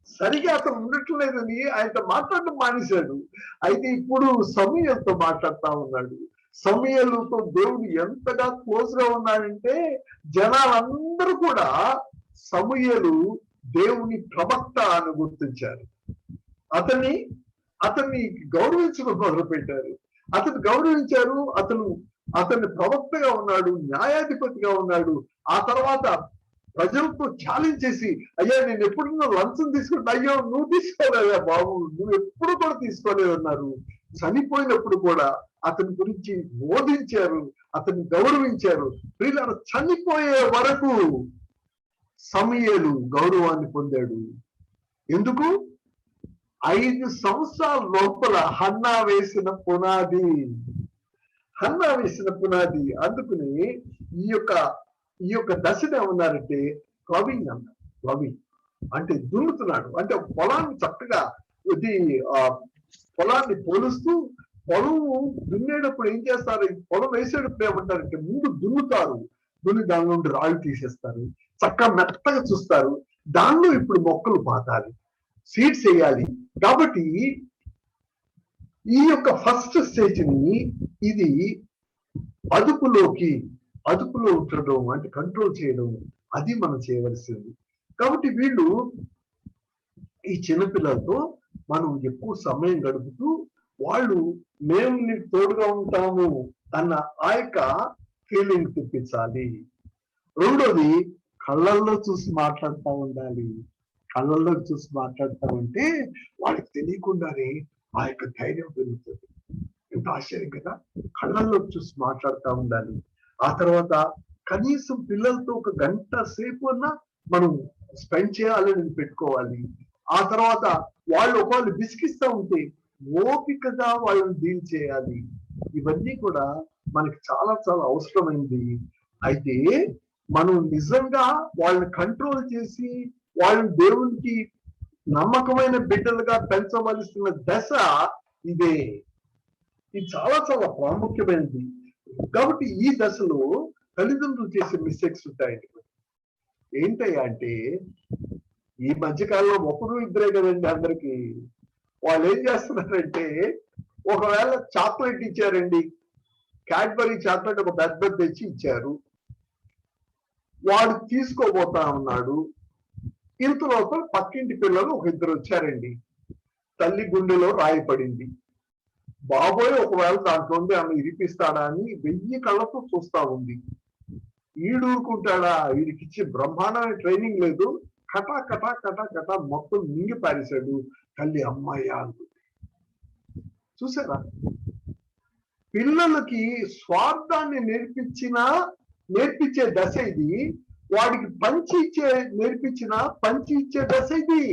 సరిగా అతను ఉండట్లేదని ఆయనతో మాట్లాడడం మానేశాడు. అయితే ఇప్పుడు సమూయేలుతో మాట్లాడుతా ఉన్నాడు. సమూయేలుతో దేవుడు ఎంతగా క్లోజ్ గా ఉన్నాడంటే జనాలందరూ కూడా సమూయేలు దేవుని ప్రవక్త అని గుర్తించారు. అతన్ని గౌరవించడం మొదలుపెట్టారు. అతను గౌరవించారు. అతన్ని ప్రవక్తగా ఉన్నాడు, న్యాయాధిపతిగా ఉన్నాడు. ఆ తర్వాత ప్రజలతో ఛాలెంజ్ చేసి, అయ్యా నేను ఎప్పుడున్నా లంచం తీసుకుంటా, అయ్యో నువ్వు తీసుకోలేదా బాబు, నువ్వు ఎప్పుడు కూడా తీసుకోలేదన్నారు. చనిపోయినప్పుడు కూడా అతని గురించి బోధించారు, అతన్ని గౌరవించారు. వీళ్ళ చనిపోయే వరకు సమూయేలు గౌరవాన్ని పొందాడు. ఎందుకు? 5 సంవత్సరాల లోపల హన్నా వేసిన పునాది. అందుకని ఈ యొక్క దశను ఏమన్నారంటే ప్లవింగ్ అన్నారు. ప్లవింగ్ అంటే దున్నుతున్నాడు, అంటే పొలాన్ని చక్కగా పొలాన్ని పోలుస్తూ, పొలం దున్నేటప్పుడు ఏం చేస్తారు, పొలం వేసేటప్పుడు ఏమంటారంటే ముందు దున్నుతారు, దున్ని దాని నుండి రాళ్ళు తీసేస్తారు, చక్కగా మెత్తగా చూస్తారు, దానిలో ఇప్పుడు మొక్కలు పాతాలి, సీడ్స్ వేయాలి. కాబట్టి ఈ యొక్క ఫస్ట్ స్టేజ్ ని ఇది అదుపులో ఉంచడం, అంటే కంట్రోల్ చేయడం, అది మనం చేయవలసింది. కాబట్టి వీళ్ళు ఈ చిన్నపిల్లలతో మనం ఎక్కువ సమయం గడుపుతూ వాళ్ళు మేము నీకు తోడుగా ఉంటాము అన్న ఆ యొక్క ఫీలింగ్ తెప్పించాలి. రెండోది కళ్ళల్లో చూసి మాట్లాడుతూ ఉండాలి. కళ్ళల్లో చూసి మాట్లాడుతూ ఉంటే వాళ్ళకి తెలియకుండానే ఆ యొక్క ధైర్యం పెరుగుతుంది. ఎంత ఆశ్చర్యం కదా! కళ్ళల్లో చూసి మాట్లాడుతూ ఉండాలి. ఆ తర్వాత కనీసం పిల్లలతో 1 గంట సేపు అన్నా మనం స్పెండ్ చేయాలని పెట్టుకోవాలి. ఆ తర్వాత వాళ్ళు ఒకవేళ విసిగిస్తూ ఉంటే ఓపికగా వాళ్ళని డీల్ చేయాలి. ఇవన్నీ కూడా మనకి చాలా చాలా అవసరమైంది. అయితే మనం నిజంగా వాళ్ళని కంట్రోల్ చేసి వాళ్ళని దేవునికి నమ్మకమైన బిడ్డలుగా పెంచవలసిన దశ ఇదే. ఇది చాలా చాలా ప్రాముఖ్యమైనది. కాబట్టి ఈ దశలో తల్లిదండ్రులు చేసే మిస్టేక్స్ ఉంటాయండి. ఏంటయ్యా అంటే ఈ మధ్యకాలంలో 1-2 కదండి అందరికి. వాళ్ళు ఏం చేస్తున్నారంటే ఒకవేళ చాక్లెట్ ఇచ్చారండి, క్యాడ్బరీ చాక్లెట్ ఒక పెద్ద తెచ్చి ఇచ్చారు, వాడు తీసుకోబోతా ఉన్నాడు. ఇంతలోపల పక్కింటి పిల్లలు 2 వచ్చారండి. తల్లి గుండెలో రాయి పడింది. బాబోయ్ ఒకవేళ దాంట్లో ఆమె ఇరిపిస్తాడా అని 1000 కళ్ళతో చూస్తా ఉంది. ఈడూరుకుంటాడా? వీడికిచ్చి బ్రహ్మాండమైన ట్రైనింగ్ లేదు, కటా కటా కటా కటా మొత్తం మింగి పారేశాడు. తల్లి అమ్మాయి అనుకుంది. చూసారా? పిల్లలకి స్వార్థాన్ని నేర్పించే దశ ఇది. వాడికి పంచి ఇచ్చే దశ ఇది.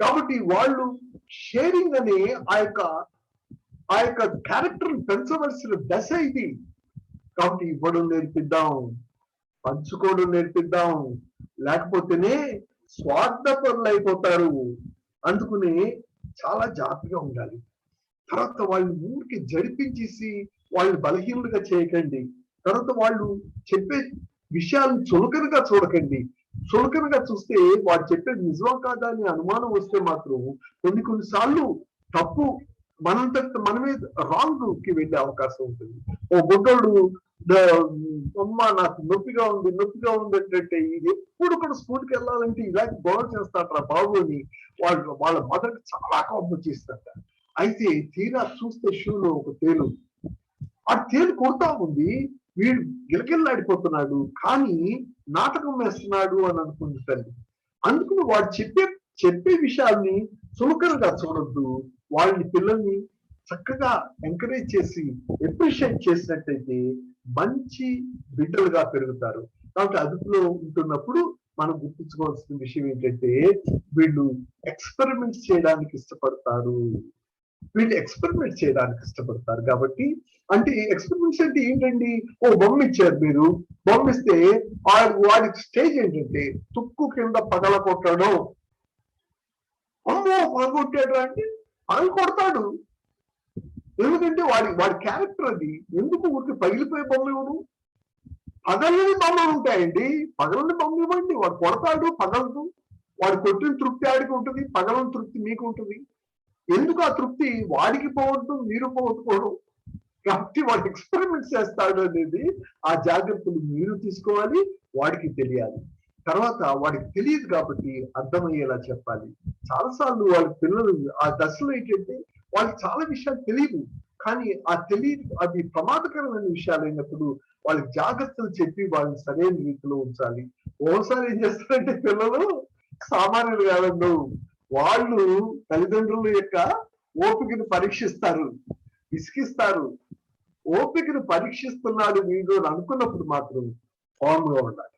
కాబట్టి వాళ్ళు షేరింగ్ అనే ఆ యొక్క క్యారెక్టర్ పెంచవలసిన దశ ఇది. కాబట్టి ఇవ్వడం నేర్పిద్దాం, పంచుకోవడం నేర్పిద్దాం, లేకపోతేనే స్వార్థపరులు అయిపోతారు. అందుకని చాలా జాగ్రత్తగా ఉండాలి. తర్వాత వాళ్ళని ఊరికి జడిపించేసి వాళ్ళని బలహీనులుగా చేయకండి. తర్వాత వాళ్ళు చెప్పే విషయాలను చులకనగా చూడకండి. చులకనగా చూస్తే వాడు చెప్పేది నిజమా కాదా అని అనుమానం వస్తే మాత్రం కొన్నిసార్లు తప్పు మనమే రాంగ్ కి వెళ్ళే అవకాశం ఉంటుంది. ఓ గుడ్డోడు అమ్మ నాకు నొప్పిగా ఉంది అంటే ఇది ఎప్పుడు కూడా స్కూల్కి వెళ్ళాలంటే ఇలాంటి గొడవ చేస్తాడరా బాబు అని వాళ్ళ మదర్కి చాలా కోపం వచ్చేస్తాడ. అయితే తీరా చూస్తే షూలో ఒక తేలు, ఆ తేలు కొడతా ఉంది, వీడు గిలగిల్లాడిపోతున్నాడు, కానీ నాటకం వేస్తున్నాడు అని అనుకుంది తల్లి. అందుకని వాడు చెప్పే విషయాల్ని చులకనగా చూడొద్దు. వాళ్ళని పిల్లల్ని చక్కగా ఎంకరేజ్ చేసి అప్రిషియేట్ చేసినట్టయితే మంచి బిడ్డలుగా పెరుగుతారు. కాబట్టి అదుపులో ఉంటున్నప్పుడు మనం గుర్తించుకోవాల్సిన విషయం ఏంటంటే వీళ్ళు ఎక్స్పెరిమెంట్స్ చేయడానికి ఇష్టపడతారు. కాబట్టి అంటే ఎక్స్పెరిమెంట్స్ అంటే ఏంటండి? ఓ బొమ్మ ఇచ్చారు, మీరు బొమ్మ ఇస్తే వాడికి స్టేజ్ ఏంటంటే తుక్కు కింద పగల కొట్టడం. అమ్మో పగలగొట్టాడు అంటే పగల కొడతాడు. ఎందుకంటే వాడి క్యారెక్టర్ అది. ఎందుకు ఊరికి పగిలిపోయే బొమ్మ ఇవ్వడు? పగలని బొమ్మలు ఉంటాయండి, పగలని బొమ్మ ఇవ్వండి, వాడు కొడతాడు, పగలదు. వాడు కొట్టిన తృప్తి ఆడికి ఉంటుంది, పగలని తృప్తి మీకు ఉంటుంది. ఎందుకు ఆ తృప్తి వాడికి పోవద్దు, మీరు పోగొట్టుకోవడం? కాబట్టి వాడు ఎక్స్పెరిమెంట్స్ చేస్తాడు అనేది ఆ జాగ్రత్తలు మీరు తీసుకోవాలి, వాడికి తెలియాలి. తర్వాత వాడికి తెలియదు కాబట్టి అర్థమయ్యేలా చెప్పాలి. చాలాసార్లు వాళ్ళ పిల్లలు ఆ దశలో ఏంటంటే వాళ్ళకి చాలా విషయాలు తెలియదు, కానీ ఆ తెలియదు అది ప్రమాదకరమైన విషయాలు అయినప్పుడు వాళ్ళకి జాగ్రత్తలు చెప్పి వాళ్ళని సరైన రీతిలో ఉంచాలి. ఓసారి ఏం చేస్తారంటే పిల్లలు సామాన్యులు కాదండు, వాళ్ళు తల్లిదండ్రుల యొక్క ఓపికను పరీక్షిస్తారు, విసిగిస్తారు. ఓపికను పరీక్షిస్తున్నాడు వీడు అని అనుకున్నప్పుడు మాత్రం ఫామ్ గా ఉండాలి.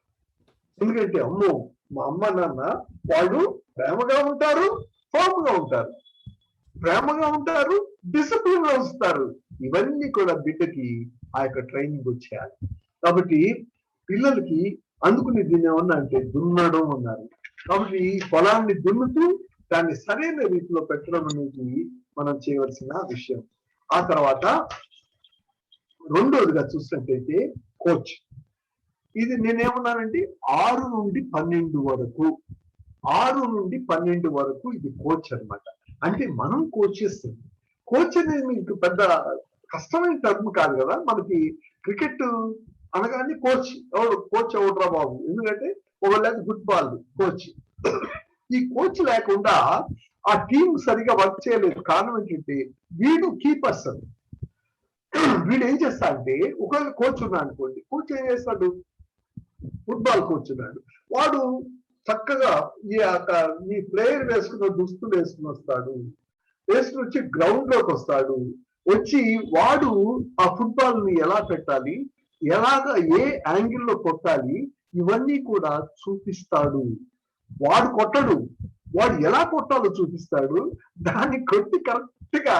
ఎందుకంటే అమ్మో మా అమ్మ నాన్న వాళ్ళు ప్రేమగా ఉంటారు, ఫామ్ గా ఉంటారు, ప్రేమగా ఉంటారు, డిసిప్లిన్ లో ఉంచుతారు. ఇవన్నీ కూడా బిడ్డకి ఆ యొక్క ట్రైనింగ్ వచ్చేయాలి. కాబట్టి పిల్లలకి అందుకుని దీన్ని ఏమన్నా అంటే దున్నడం అన్నారు. కాబట్టి పొలాన్ని దున్నుతూ దాన్ని సరైన రీతిలో పెట్టడం అనేది మనం చేయవలసిన విషయం. ఆ తర్వాత రెండోదిగా చూసినట్టయితే కోచ్. ఇది నేనేమన్నానంటే 6 నుండి 12 వరకు, 6 నుండి 12 వరకు ఇది కోచ్ అన్నమాట. అంటే మనం కోచ్ చేస్తుంది. కోచ్ అనేది మీకు పెద్ద కష్టమైన టర్మ్ కాదు కదా. మనకి క్రికెట్ అనగానే కోచ్ ఎవడురా బాబు, ఎందుకంటే ఒకళ్ళది ఫుట్బాల్ కోచ్. ఈ కోచ్ లేకుండా ఆ టీం సరిగా వర్క్ చేయలేదు. కారణం ఏంటంటే వీడు కీ పర్సన్. వీడు ఏం చేస్తా అంటే ఒకవేళ కోచ్ ఉన్నాడు అనుకోండి, కోచ్ ఏం చేస్తాడు, ఫుట్బాల్ కోచ్ ఉన్నాడు, వాడు చక్కగా ఈ ప్లేయర్ వేసుకున్న దుస్తులు వేసుకుని వస్తాడు, వేసుకుని వచ్చి గ్రౌండ్ లోకి వస్తాడు, వచ్చి వాడు ఆ ఫుట్బాల్ ని ఎలా పెట్టాలి, ఎలాగా ఏ యాంగిల్లో కొట్టాలి, ఇవన్నీ కూడా చూపిస్తాడు. వాడు కొట్టడు, వాడు ఎలా కొట్టాలో చూపిస్తాడు. దాన్ని కొట్టి కరెక్ట్ గా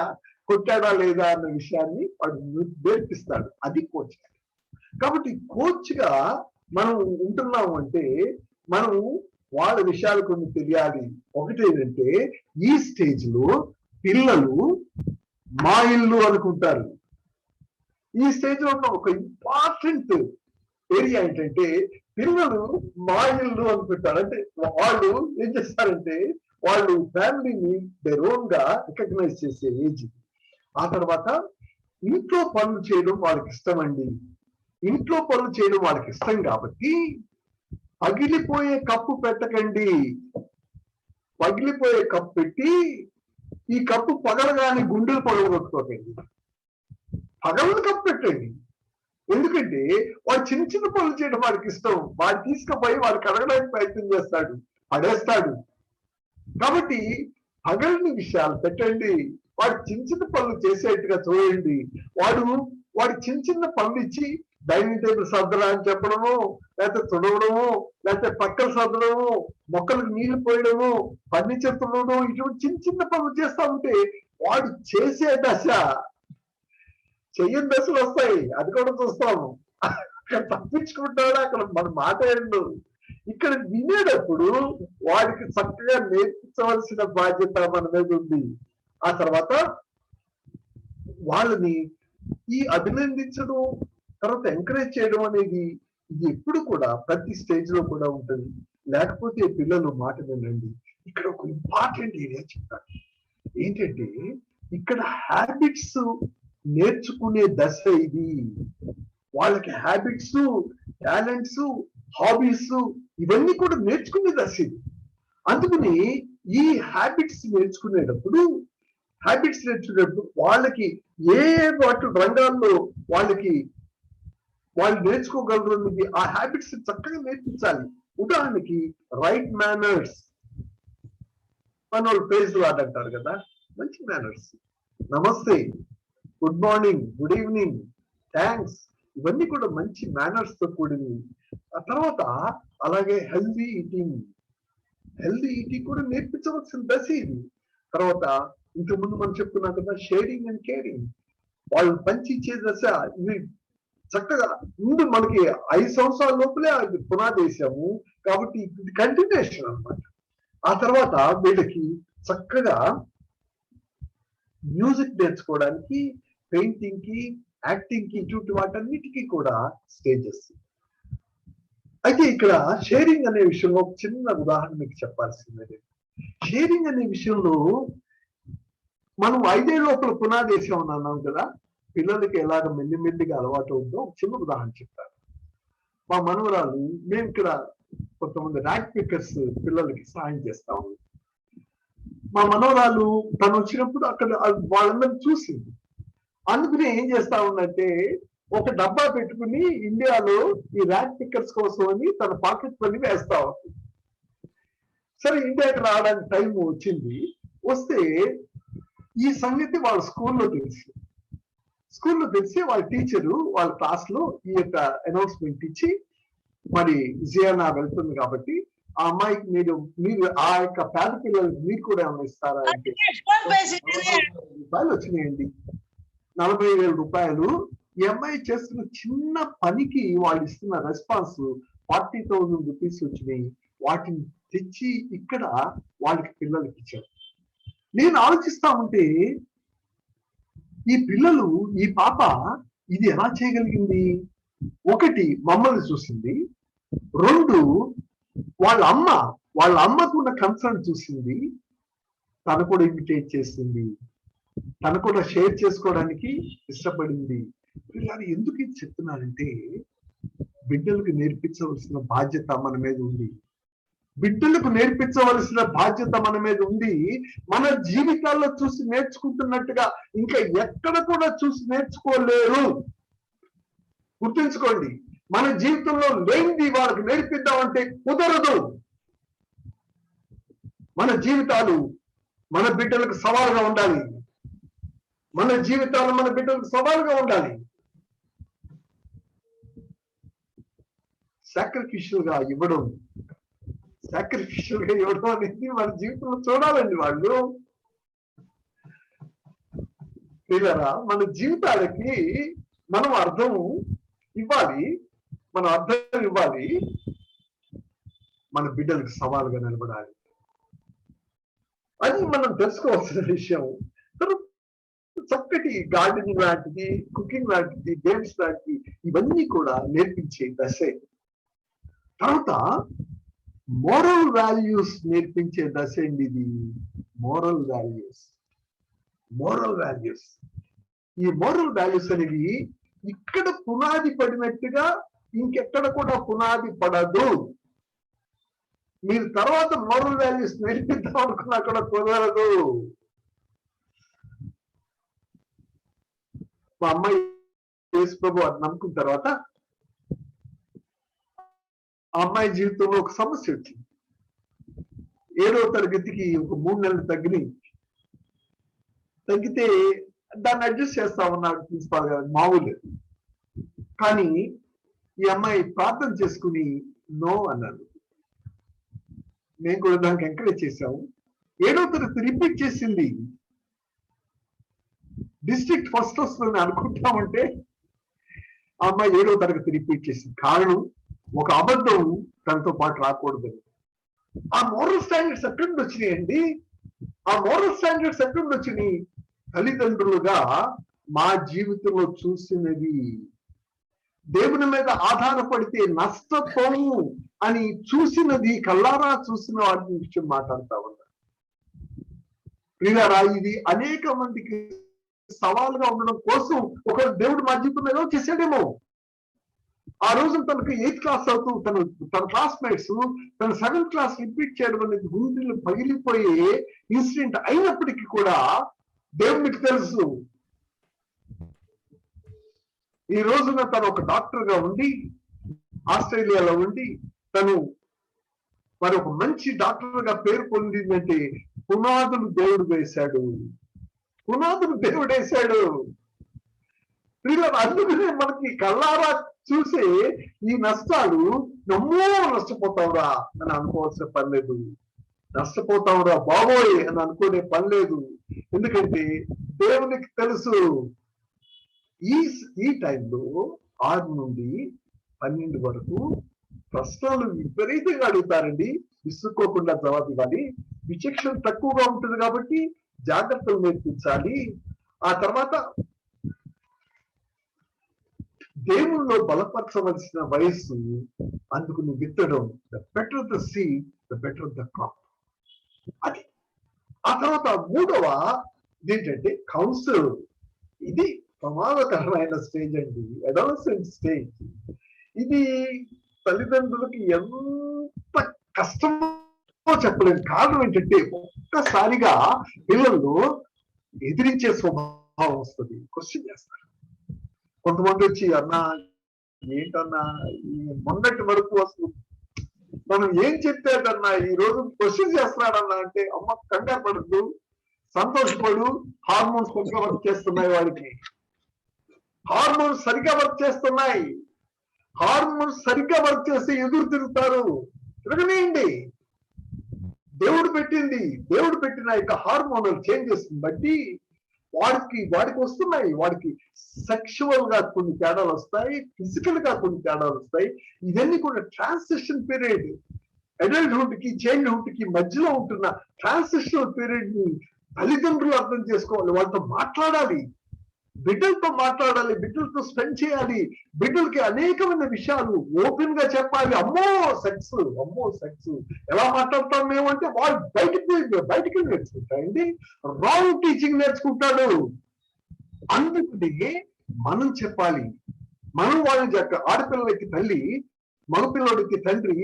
కొట్టాడా లేదా అన్న విషయాన్ని వాడు నేర్పిస్తాడు. అది కోచ్. కాబట్టి కోచ్ గా మనం ఉంటున్నాం అంటే మనం వాళ్ళ విషయాలు కొన్ని తెలియాలి. ఒకటి ఏంటంటే ఈ స్టేజ్ లో పిల్లలు మా ఇల్లు అనుకుంటారు. ఈ స్టేజ్ లో ఉన్న ఒక ఇంపార్టెంట్ ఏరియా ఏంటంటే పిల్లలు మా ఇల్లు అనుకుంటారు. అంటే వాళ్ళు ఏం చేస్తారంటే వాళ్ళు ఫ్యామిలీని దేర్ ఓన్ గా రికగ్నైజ్ చేసే ఏజ్. ఆ తర్వాత ఇంట్లో పనులు చేయడం వాళ్ళకి ఇష్టం అండి. ఇంట్లో పనులు చేయడం వాళ్ళకి ఇష్టం కాబట్టి పగిలిపోయే కప్పు పెట్టకండి. పగిలిపోయే కప్పు పెట్టి ఈ కప్పు పగలగానే గుండెలు పగలగొట్టుకోకండి. పగలని కప్పు పెట్టండి. ఎందుకంటే వాడు చిన్న చిన్న పనులు చేయడం వాడికి ఇష్టం. వాడు తీసుకుపోయి వాడు కడగడానికి ప్రయత్నం చేస్తాడు, పడేస్తాడు. కాబట్టి పగలని విషయాలు పెట్టండి. వాడు చిన్న చిన్న పనులు చేసేట్టుగా చూడండి. వాడు చిన్న చిన్న పనులు ఇచ్చి డైనింగ్ టేబుల్ సర్దరా అని చెప్పడము, లేకపోతే తుడవడము, లేకపోతే పక్కలు సర్దడము, మొక్కలకు నీళ్లు పోయడము, ఫర్నిచర్ తుడవడం, ఇటువంటి చిన్న చిన్న పనులు చేస్తా ఉంటే వాడు చేసే దశ చెయ్యని దశలు వస్తాయి. అది కూడా చూస్తాము. అక్కడ తప్పించుకుంటాడు, అక్కడ మన మాట ఏండు. ఇక్కడ వినేటప్పుడు వాడికి చక్కగా నేర్పించవలసిన బాధ్యత మన మీద ఉంది. ఆ తర్వాత వాళ్ళని ఈ అభినందించడం, తర్వాత ఎంకరేజ్ చేయడం అనేది ఇది ఎప్పుడు కూడా ప్రతి స్టేజ్ లో కూడా ఉంటుంది. లేకపోతే పిల్లలు మాట వినండి. ఇక్కడ ఒక ఇంపార్టెంట్ ఏరియా చెప్తాను. ఏంటంటే ఇక్కడ హ్యాబిట్స్ నేర్చుకునే దశ ఇది. వాళ్ళకి హ్యాబిట్స్, టాలెంట్స్, హాబీస్ ఇవన్నీ కూడా నేర్చుకునే దశ ఇది. అందుకని ఈ హ్యాబిట్స్ నేర్చుకునేటప్పుడు వాళ్ళకి ఏ వాటి రంగాల్లో వాళ్ళు నేర్చుకోగలరు అనేది ఆ హ్యాబిట్స్ చక్కగా నేర్పించాలి. ఉదాహరణకి రైట్ మేనర్స్, మన వాళ్ళు ప్రైజ్ లాడ్ అంటారు కదా, మంచి మేనర్స్, నమస్తే, good morning, good evening, thanks, ఇవన్నీ కూడా మంచి మేనర్స్ తో కూడినవి. ఆ తర్వాత అలాగే హెల్దీ ఈటింగ్ కూడా నేర్పించవలసిన దశ ఇది. తర్వాత ఇంతకుముందు మనం చెప్తున్నాం కదా షేరింగ్ అండ్ కేరింగ్, వాళ్ళు పంచి ఇచ్చే దశ. ఇవి చక్కగా ముందు మనకి 5 సంవత్సరాల లోపలే అది పునాది వేసాము కాబట్టి ఇది కంటిన్యూషన్ అన్నమాట. ఆ తర్వాత వీళ్ళకి చక్కగా మ్యూజిక్ నేర్చుకోవడానికి, పెయింటింగ్ కి, యాక్టింగ్ కి, ఇటువంటి వాటన్నిటికీ కూడా స్టేజెస్. అయితే ఇక్కడ షేరింగ్ అనే విషయంలో ఒక చిన్న ఉదాహరణ మీకు చెప్పాల్సిందే. షేరింగ్ అనే విషయంలో మనం 5 ఏళ్ళ లోపల పునాది వేసామని అన్నాం కదా, పిల్లలకి ఎలాగ మెల్లిమెల్లిగా అలవాటు ఉందో ఒక చిన్న ఉదాహరణ చెప్తాను. మా మనవరాలు, మేము ఇక్కడ కొంతమంది ర్యాక్ పికర్స్ పిల్లలకి సహాయం చేస్తాము. మా మనవరాలు తను వచ్చినప్పుడు అక్కడ వాళ్ళందరినీ చూసింది. అందుకని ఏం చేస్తా ఉందంటే ఒక డబ్బా పెట్టుకుని ఇండియాలో ఈ ర్యాక్ పికర్స్ కోసం అని తన పాకెట్ మనీ వేస్తా ఉంది. సరే, ఇండియాకి రావడానికి టైం వచ్చింది. వస్తే ఈ సంగతి వాళ్ళ స్కూల్లో తెలిసి వాళ్ళ టీచరు వాళ్ళ క్లాస్ లో ఈ యొక్క అనౌన్స్మెంట్ ఇచ్చి, మరి జియానా వెళ్తుంది కాబట్టి ఆ అమ్మాయికి మీరు ఆ యొక్క పేద పిల్లలకి మీరు కూడా ఏమైనా ఇస్తారా అంటే, 40,000 రూపాయలు వచ్చినాయండి. 40,000 రూపాయలు. ఈ అమ్మాయి చేస్తున్న చిన్న పనికి వాళ్ళు ఇస్తున్న రెస్పాన్స్ 40,000 రూపీస్ వచ్చినాయి. వాటిని తెచ్చి ఇక్కడ వాళ్ళకి పిల్లలకి ఇచ్చారు. నేను ఆలోచిస్తా ఉంటే ఈ పాప ఇది ఎలా చేయగలిగింది? ఒకటి, మమ్మల్ని చూసింది. 2, వాళ్ళ అమ్మకు ఉన్న కన్సర్న్ చూసింది. తను కూడా ఇమిటేట్ చేసింది. తను కూడా షేర్ చేసుకోవడానికి ఇష్టపడింది. పిల్లలు ఎందుకు ఇది చెప్తున్నారంటే, బిడ్డలకు నేర్పించవలసిన బాధ్యత మన మీద ఉంది. మన జీవితాల్లో చూసి నేర్చుకుంటున్నట్టుగా ఇంకా ఎక్కడ కూడా చూసి నేర్చుకోలేరు. గుర్తుంచుకోండి, మన జీవితంలో లేనిది వాళ్ళకి నేర్పిద్దామంటే కుదరదు. మన జీవితాలు మన బిడ్డలకు సవాలుగా ఉండాలి. సాక్రిఫిషియల్ గా ఇవ్వడం అనేది మన జీవితంలో చూడాలండి. వాళ్ళు పిల్లరా, మన జీవితాలకి మనం అర్థం ఇవ్వాలి. మన బిడ్డలకు సవాలుగా నిలబడాలి. అది మనం తెలుసుకోవాల్సిన విషయం. చక్కటి గార్డెనింగ్ లాంటిది, కుకింగ్ లాంటిది, గేమ్స్ లాంటిది, ఇవన్నీ కూడా నేర్పించే దశే. తర్వాత మోరల్ వాల్యూస్ నేర్పించే దశ అండి ఇది. Moral values. ఈ మోరల్ వాల్యూస్ అనేవి ఇక్కడ పునాది పడినట్టుగా ఇంకెక్కడ కూడా పునాది పడదు. మీరు తర్వాత మోరల్ వాల్యూస్ నేర్పిద్దాం అనుకున్నా కూడా కుదరదు. మా అమ్మాయి యేసు ప్రభు అది నమ్ముకున్న తర్వాత ఆ అమ్మాయి జీవితంలో ఒక సమస్య వచ్చింది. 7వ తరగతికి ఒక 3 నెలలు తగ్గితే దాన్ని అడ్జస్ట్ చేస్తా ఉన్నాడు ప్రిన్సిపాల్ గారు, మామూలు. కానీ ఈ అమ్మాయి ప్రార్థన చేసుకుని నో అన్నాడు. మేము కూడా దానికి ఎంకరేజ్ చేశాము. 7వ తరగతి రిపీట్ చేసింది. డిస్ట్రిక్ట్ ఫస్ట్ వస్తుందని అనుకుంటామంటే ఆ అమ్మాయి 7వ తరగతి రిపీట్ చేసింది. కారణం, ఒక అబద్ధం తనతో పాటు రాకూడదని. ఆ మోరల్ స్టాండర్డ్స్ ఎక్కడి నుండి వచ్చినాయి? తల్లిదండ్రులుగా మా జీవితంలో చూసినవి, దేవుని మీద ఆధారపడితే నష్టపోము అని చూసినది, కల్లారా చూసిన వాటి విషయం మాట్లాడుతా ఉన్నా. ప్రియులారా, ఇది అనేక మందికి సవాలుగా ఉండడం కోసం ఒక దేవుడు మా జీవితంలో ఏదో చేశాడేమో. ఆ రోజు తనకు 8th క్లాస్ అవుతూ తన క్లాస్మేట్స్ తన 7th క్లాస్ రిపీట్ చేయడం అనేది గుండెలు పగిలిపోయే ఇన్సిడెంట్ అయినప్పటికీ కూడా దేవునికి తెలుసు. ఈ రోజున తను ఒక డాక్టర్ గా ఉండి, ఆస్ట్రేలియాలో ఉండి, తను మరి ఒక మంచి డాక్టర్ గా పేరు పొందిందంటే పునాదులు దేవుడు వేశాడు. అందుకనే మనకి కళ్ళారా చూసే ఈ నష్టాలు నష్టపోతావురా అని అనుకోవాల్సిన పని లేదు. నష్టపోతావురా బాబోయ్ అని అనుకునే పని లేదు. ఎందుకంటే దేవునికి తెలుసు ఈ టైంలో 6 నుండి 12 వరకు ప్రశ్నలు విపరీతంగా అడుగుతారండి. విసుక్కోకుండా జవాబు ఇవ్వాలి. విచక్షణ తక్కువగా ఉంటుంది కాబట్టి జాగ్రత్తలు నేర్పించాలి. ఆ తర్వాత దేవుల్లో బలపరచవలసిన వయస్సు. అందుకు నువ్వు విత్తడం, the better the seed the better the crop. అది ఆ తర్వాత మూడవ ఏంటంటే కౌన్సిల్. ఇది ప్రమాదకరమైన స్టేజ్ అండి, అడాలసెంట్ స్టేజ్. ఇది తల్లిదండ్రులకి ఎంత కష్టమో చెప్పలేను. కారణం ఏంటంటే ఒక్కసారిగా పిల్లల్లో ఎదిరించే స్వభావం వస్తుంది, క్వశ్చన్ చేస్తారు. కొంతమంది వచ్చి అన్నా ఏంటన్నా మొన్నటి వరకు అసలు మనం ఏం చెప్పేదన్నా ఈ రోజు క్వశ్చన్ చేస్తున్నాడన్నా అంటే, అమ్మ కంగారు పడద్దు, సంతోషపడు, హార్మోన్స్ సరిగ్గా వర్క్ చేస్తున్నాయి, వాడికి హార్మోన్స్ సరిగ్గా వర్క్ చేస్తున్నాయి. హార్మోన్స్ సరిగ్గా వర్క్ చేస్తే ఎదురు తిరుగుతారు, తిరగనేయండి. దేవుడు పెట్టిన యొక్క హార్మోనల్ చేంజెస్ బట్టి వాడికి వస్తున్నాయి. వాడికి సెక్షువల్ గా కొన్ని తేడాలు వస్తాయి, ఫిజికల్ గా కొన్ని తేడాలు వస్తాయి. ఇవన్నీ కూడా ట్రాన్సిషన్ పీరియడ్. అడల్ట్హుడ్ కి చైల్డ్హుడ్ కి మధ్యలో ఉంటున్న ట్రాన్సిషనల్ పీరియడ్ ని తల్లిదండ్రులు అర్థం చేసుకోవాలి. వాళ్ళతో మాట్లాడాలి, బిడ్డలతో మాట్లాడాలి, బిడ్డలతో స్పెండ్ చేయాలి. బిడ్డలకి అనేకమైన విషయాలు ఓపెన్ గా చెప్పాలి. అమ్మో సెక్స్ ఎలా మాట్లాడతాం మేము అంటే, వాళ్ళు బయటికి నేర్చుకుంటారండి, రాంగ్ టీచింగ్ నేర్చుకుంటాడు. అందుకని మనం చెప్పాలి. మనం వాళ్ళని చెప్ప, ఆడపిల్లలకి తల్లి, మగపిల్లడికి తండ్రి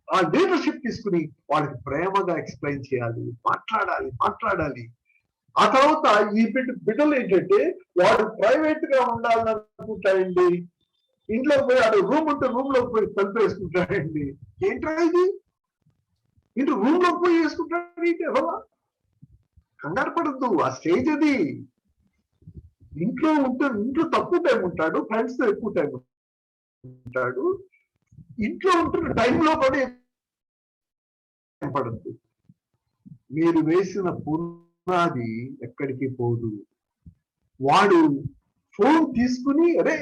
ఆ లీడర్షిప్ తీసుకుని వాళ్ళకి ప్రేమగా ఎక్స్ప్లెయిన్ చేయాలి, మాట్లాడాలి. ఆ తర్వాత ఈ బిడ్డలు ఏంటంటే వాడు ప్రైవేట్ గా ఉండాలని అనుకుంటారండి. ఇంట్లో పోయి ఆడు రూమ్ ఉంటే రూమ్ లోకి పోయి తలుపు వేసుకుంటారండి. ఏంట్రా ఇది, ఇంటి రూమ్ లోకి పోయి వేసుకుంటాడు. ఎవరా కంగారు పడద్దు, ఆ స్టేజ్ అది. ఇంట్లో ఉంటే ఇంట్లో తక్కువ టైం ఉంటాడు, ఫ్రెండ్స్ తో ఎక్కువ టైం ఉంటాడు. ఇంట్లో ఉంటున్న టైంలో కూడా పడద్దు. మీరు వేసిన పునాది ఎక్కడికి పోదు. వాడు ఫోన్ తీసుకుని అరే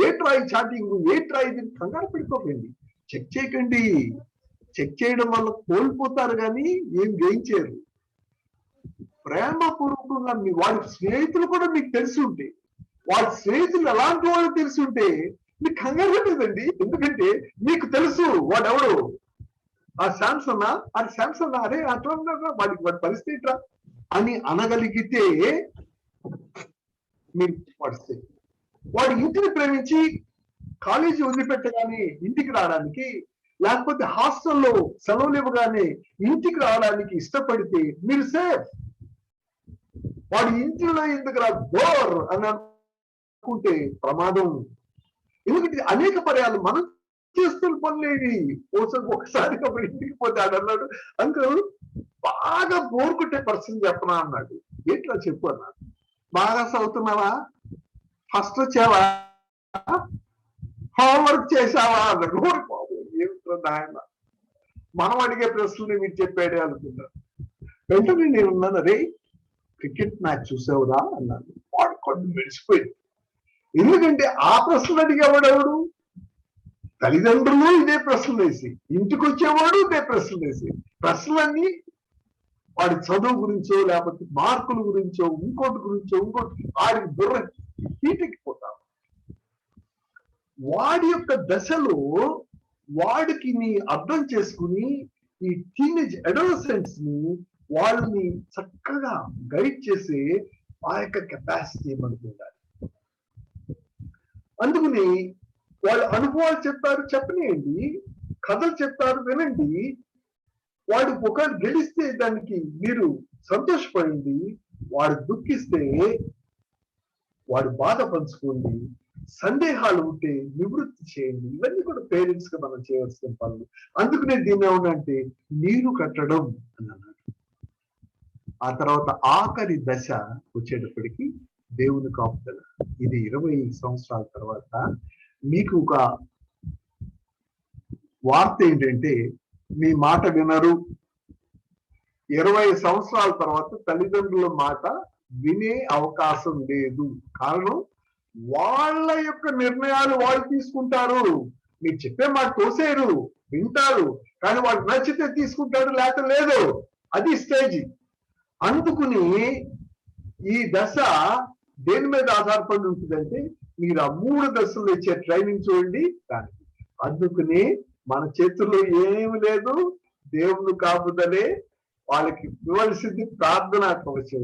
ఏట్రా ఈ చాటింగ్, ఏట్రా ఇది, కంగారు పడిపోకండి, చెక్ చేయకండి. చెక్ చేయడం వల్ల కోల్పోతారు కానీ ఏం గెయిన్ చేయరు. ప్రేమపూర్వకంగా వాడి స్నేహితులు కూడా మీకు తెలిసి ఉంటే, వాడి స్నేహితులు ఎలాంటి వాళ్ళు తెలిసి ఉంటే మీకు కంగారు పడలేదండి. ఎందుకంటే మీకు తెలుసు వాడెవడు. ఆ శాంసన్ అరే అట్లా వాడి పరిస్థితి రా అని అనగలిగితే మీరు పడితే, వాడు ఇంటిని ప్రేమించి కాలేజీ వదిలిపెట్టగానే ఇంటికి రావడానికి, లేకపోతే హాస్టల్లో సెలవులు ఇవ్వగానే ఇంటికి రావడానికి ఇష్టపడితే మీరు సేఫ్. వాడు ఇంటిలో ఎందుకు రా బోర్ అని అనుకుంటే ప్రమాదం. ఎందుకంటే అనేక పర్యాలు మనం చేస్తున్న పనులేవి. ఒకసారి అప్పుడు ఇంటికి పోతే అన్నాడు, అంకుల్ బాగా బోర్ కొట్టే పర్సన్ చెప్పనా అన్నాడు. ఏంట్రా చెప్పు అన్నాడు. బాగా చదువుతున్నావా, ఫస్ట్ వచ్చావా, హోంవర్క్ చేసావా అన్నాడు. ఏమిటో ఆయన మనం అడిగే ప్రశ్నలు మీరు చెప్పాడే అనుకున్నాను. వెంటనే నేను ఉన్నాను, రే క్రికెట్ మ్యాచ్ చూసావురా అన్నాను. వాడు కొన్ని మెరిసిపోయింది. ఎందుకంటే ఆ ప్రశ్నలు అడిగేవాడెవడు, తల్లిదండ్రులు ఇదే ప్రశ్నలు వేసి, ఇంటికి వచ్చేవాడు ఇదే ప్రశ్నలు వేసి, ప్రశ్నలన్నీ వాడి చదువు గురించో లేకపోతే మార్కుల గురించో ఇంకోటి వాడికి బుర్ర హీటెక్కిపోతాం. వాడి యొక్క దశలో వాడికి నీ అర్థం చేసుకుని ఈ టీనేజ్ అడోలసెంట్స్ ని వాళ్ళని చక్కగా గైడ్ చేసే ఆ యొక్క కెపాసిటీ మనకు ఉండాలి. అందుకని వాళ్ళ అనుభవాలు చెప్తారు, చెప్పనియండి, కథలు చెప్తారు, వినండి. వాడు ఒకరు గెలిస్తే దానికి మీరు సంతోషపడింది, వాడు దుఃఖిస్తే వాడు బాధ పంచుకోండి, సందేహాలు ఉంటే నివృత్తి చేయండి. ఇవన్నీ కూడా పేరెంట్స్ గా మనం చేయవలసిన పనులు. అందుకనే దీన్ని ఏమన్నంటే నీరు కట్టడం అని అన్నాడు. ఆ తర్వాత ఆఖరి దశ వచ్చేటప్పటికి దేవుని కాపుదల. ఇది 20 సంవత్సరాల తర్వాత మీకు ఒక వార్త ఏంటంటే, మీ మాట వినరు. 20 సంవత్సరాల తర్వాత తల్లిదండ్రుల మాట వినే అవకాశం లేదు. కారణం వాళ్ళ యొక్క నిర్ణయాలు వాళ్ళు తీసుకుంటారు. మీరు చెప్పే మాట తోసేరు, వింటారు, కానీ వాళ్ళు నచ్చితే తీసుకుంటాడు, లేకపోతే లేదు. అది స్టేజ్. అందుకుని ఈ దశ దేని మీద ఆధారపడి ఉంటుందంటే మీరు ఆ 3 దశల్లో ఇచ్చే ట్రైనింగ్ చూడండి. దానికి అందుకనే మన చేతుల్లో ఏమి లేదు, దేవుని కాపుదలే వాళ్ళకి ఇవ్వాల్సింది ప్రార్థన కవచం.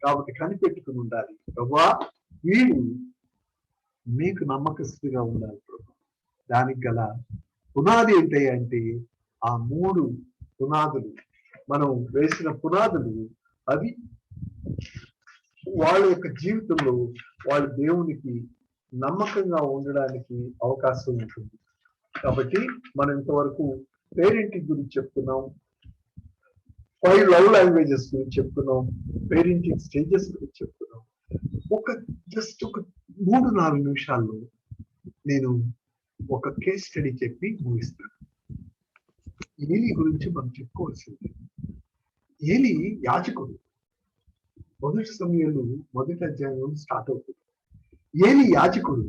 కాబట్టి కనిపెట్టుకుని ఉండాలి. ప్రభువా వీడు మీకు నమ్మకస్తుగా ఉండాలి ప్రభు. దానికి గల పునాది ఏంటంటే ఆ 3 పునాదులు, మనం వేసిన పునాదులు, అవి వాళ్ళ యొక్క జీవితంలో వాళ్ళు దేవునికి నమ్మకంగా ఉండడానికి అవకాశం ఉంటుంది. కాబట్టి మనం ఇంతవరకు పేరెంటింగ్ గురించి చెప్పుకున్నాం, 5 లవ్ లాంగ్వేజెస్ గురించి చెప్పుకున్నాం, పేరెంటింగ్ స్టేజెస్ గురించి చెప్పుకున్నాం. జస్ట్ ఒక 3-4 నిమిషాల్లో నేను ఒక కేస్ స్టడీ చెప్పి ముగిస్తాను. ఏలీ గురించి మనం చెప్పుకోవాల్సింది. ఏలీ యాజకుడు. 1 సమూయేలు 1వ అధ్యాయం స్టార్ట్ అవుతుంది. ఏలీ యాజకుడు.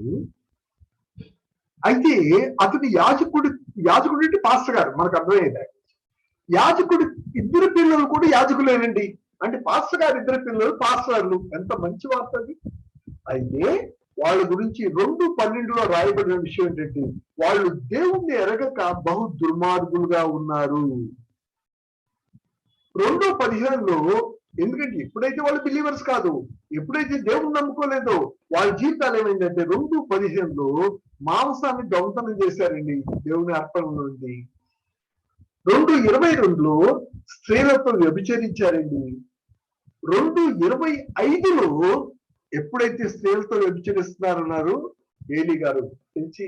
అయితే అతని యాజకుడు అంటే పాస్టర్ గారు, మనకు అర్థమయ్యేది. యాజకుడు 2 పిల్లలు కూడా యాజకులేనండి. అంటే పాస్టర్ గారు 2 పిల్లలు పాస్టర్లు. ఎంత మంచి వార్త అది. అయితే వాళ్ళ గురించి 2:12లో రాయబడిన విషయం ఏంటంటే వాళ్ళు దేవుణ్ణి ఎరగక బహు దుర్మార్గులుగా ఉన్నారు. 2:15లో ఎందుకంటే ఎప్పుడైతే వాళ్ళు బిలీవర్స్ కాదు, ఎప్పుడైతే దేవుణ్ణి నమ్ముకోలేదో వాళ్ళ జీవితాలు ఏమైందంటే 2:15లో మాంసాన్ని దొంగతనం చేశారండి దేవుని అర్పణ నుండి. 2:22లో స్త్రీలతో వ్యభిచరించారండి. 2:25లో ఎప్పుడైతే స్త్రీలతో వ్యభిచరిస్తున్నారన్నారు ఏలీ గారు తెచ్చి,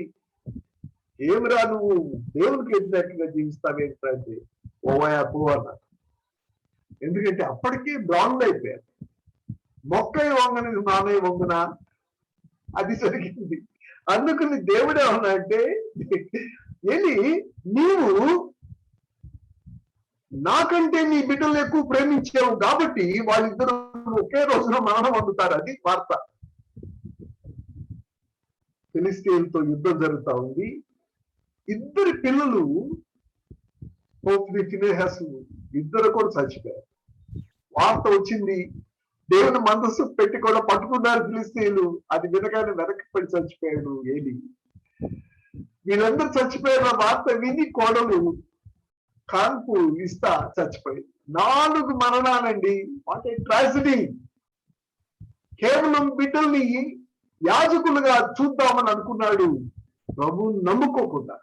ఏమిరా నువ్వు దేవునికి వ్యతిరేకంగా జీవిస్తావేంటంటే ఓవయా పో అన్నారు. ఎందుకంటే అప్పటికే బ్రాండ్ అయిపోయారు. మొక్కై వంగని నానయ్య వంగున అది జరిగింది. అందుకని దేవుడే ఉన్నాయంటే ఏలి నీవు నాకంటే నీ బిడ్డలు ఎక్కువ ప్రేమించావు కాబట్టి వాళ్ళిద్దరూ ఒకే రోజున మరణం పొందుతారు. అది వార్త. ఫిలిస్తీన్లతో యుద్ధం జరుగుతా ఉంది. 2 పిల్లలు ఫినెహాసు ఇద్దరు కూడా చచ్చిపోయారు. వార్త వచ్చింది. దేవుని మందస్సు పెట్టి కూడా పట్టుకున్నారు ఫిలిస్తీన్లు. అది వినగానే వెనక్కి పడి చచ్చిపోయాడు ఏలీ. వీళ్ళందరూ చచ్చిపోయిన వార్త విని కోడలు కాన్పు ఇస్తా చచ్చిపోయింది. 4 మరణాలండి. What a tragedy. కేవలం బిడ్డల్ని యాజకులుగా చూద్దామని అనుకున్నాడు, ప్రభువుని నమ్ముకోకుండా.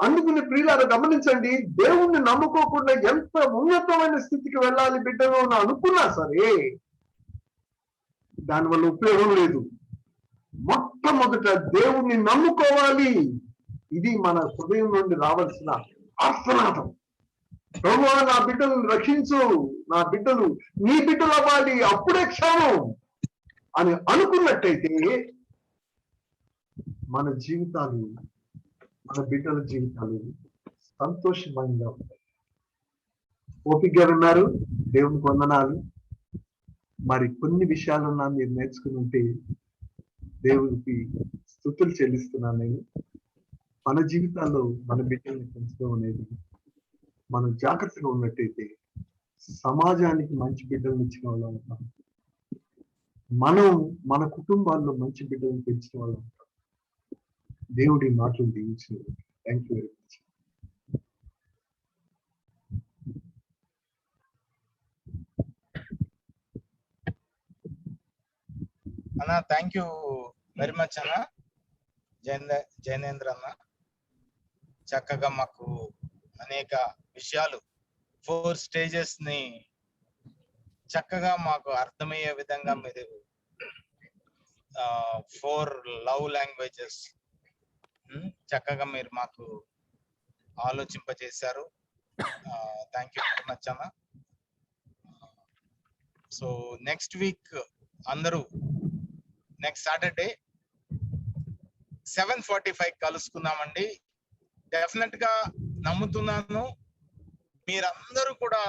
అందుకుని ప్రియులారా గమనించండి, దేవుణ్ణి నమ్ముకోకుండా ఎంత ఉన్నతమైన స్థితికి వెళ్ళాలి బిడ్డలు అని అనుకున్నా సరే దానివల్ల ఉపయోగం లేదు. మొట్టమొదట దేవుణ్ణి నమ్ముకోవాలి. ఇది మన హృదయం నుండి రావాల్సిన ఆర్తనాదం. ప్రభువా నా బిడ్డలను రక్షించు, నా బిడ్డలు నీ బిడ్డలు అవ్వాలి, అప్పుడే క్షేమం అని అనుకున్నట్టయితే మన జీవితాలు, మన బిడ్డల జీవితాలు సంతోషంగా ఉంటాయి. ఓపికగా ఉన్నారు. దేవునికి వందనాలు. మరి కొన్ని విషయాలన్నా మీరు నేర్చుకుని ఉంటే దేవునికి స్తుతులు చెల్లిస్తున్నాను. నేను మన జీవితాల్లో మన బిడ్డల్ని పెంచడం అనేది మనం జాగ్రత్తగా ఉన్నట్టయితే సమాజానికి మంచి బిడ్డలను ఇచ్చిన వాళ్ళు ఉంటాం. మనం మన కుటుంబాల్లో మంచి బిడ్డలను పెంచిన వాళ్ళు ఉంటాం. దేవుడి మాటలు దీవించిన. Thank you very much. అన్న థ్యాంక్ యూ వెరీ మచ్ అన్న. జైనేంద్ర అన్న చక్కగా మాకు అనేక విషయాలు 4 స్టేజెస్ ని చక్కగా మాకు అర్థమయ్యే విధంగా మీరు 4 లవ్ లాంగ్వేజెస్ చక్కగా మీరు మాకు ఆలోచింపజేశారు. థ్యాంక్ యూ వెరీ మచ్ అన్న. సో నెక్స్ట్ వీక్ అందరూ నెక్స్ట్ సాటర్డే 7:45 కలుసుకుందామండి. డెఫినెట్ గా నమ్ముతున్నాను మీరందరూ కూడా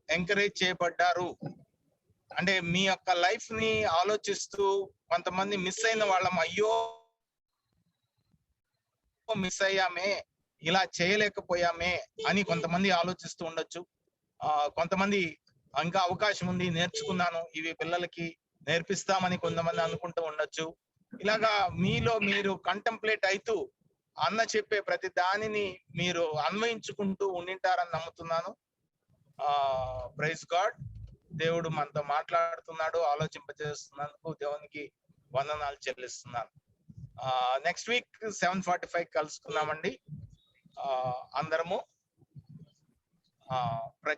ఎంకరేజ్ చేయబడ్డారు. అంటే మీ యొక్క లైఫ్ ని ఆలోచిస్తూ కొంతమంది మిస్ అయిన వాళ్ళం, అయ్యో మిస్ అయ్యామే, ఇలా చేయలేకపోయామే అని కొంతమంది ఆలోచిస్తూ ఉండొచ్చు. కొంతమంది ఇంకా అవకాశం ఉంది, నేర్చుకున్నాను, ఇవి పిల్లలకి నేర్పిస్తామని కొంతమంది అనుకుంటూ ఉండొచ్చు. ఇలాగా మీలో మీరు కంటెంప్లేట్ అవుతూ అన్న చెప్పే ప్రతి దానిని మీరు అన్వయించుకుంటూ ఉండింటారని నమ్ముతున్నాను. Praise God. దేవుడు మనతో మాట్లాడుతున్నాడు, ఆలోచింపజేస్తున్నందుకు దేవునికి వందనాలు చెల్లిస్తున్నాను. నెక్స్ట్ వీక్ 7:45 కలుసుకున్నామండి. అందరము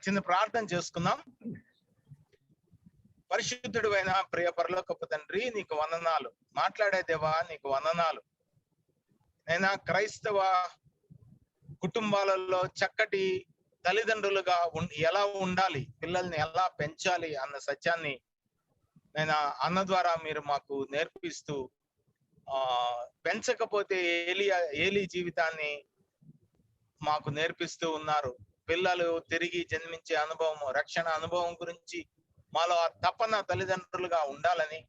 చిన్న ప్రార్థన చేసుకుందాం. పరిశుద్ధుడు అయిన ప్రియ పరలోకపు తండ్రి, నీకు వందనాలు. మాట్లాడే దేవా నీకు వందనాలు. నైనా క్రైస్తవ కుటుంబాలలో చక్కటి తల్లిదండ్రులుగా ఎలా ఉండాలి, పిల్లల్ని ఎలా పెంచాలి అన్న సత్యాన్ని నేను అన్న ద్వారా మీరు మాకు నేర్పిస్తూ, పెంచకపోతే ఏలి జీవితాన్ని మాకు నేర్పిస్తూ ఉన్నారు. పిల్లలు తిరిగి జన్మించే అనుభవం, రక్షణ అనుభవం గురించి మాలో ఆ తపన తల్లిదండ్రులుగా ఉండాలని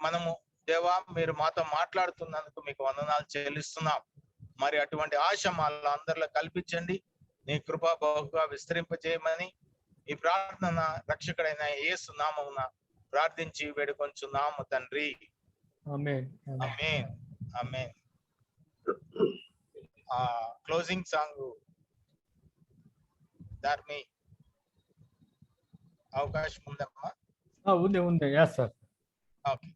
మనము దేవా మీరు మాతో మాట్లాడుతున్నందుకు మీకు వందనాలు చెల్లిస్తున్నాం. మరి అటువంటి ఆశ మాలో అందరిలో కల్పించండి. నీ కృప బహుగా విస్తరింపజేయమని ఈ ప్రార్థన రక్షకుడైన యేసు నామమున ప్రార్థించి వేడుకొంచున్నాము తండ్రి. ఆమేన్. ఆమేన్. ఆమేన్. క్లోజింగ్ సాంగ్ ధర్మి అవకాశం ఉందమ్మా? ఉంది. yes sir. Okay.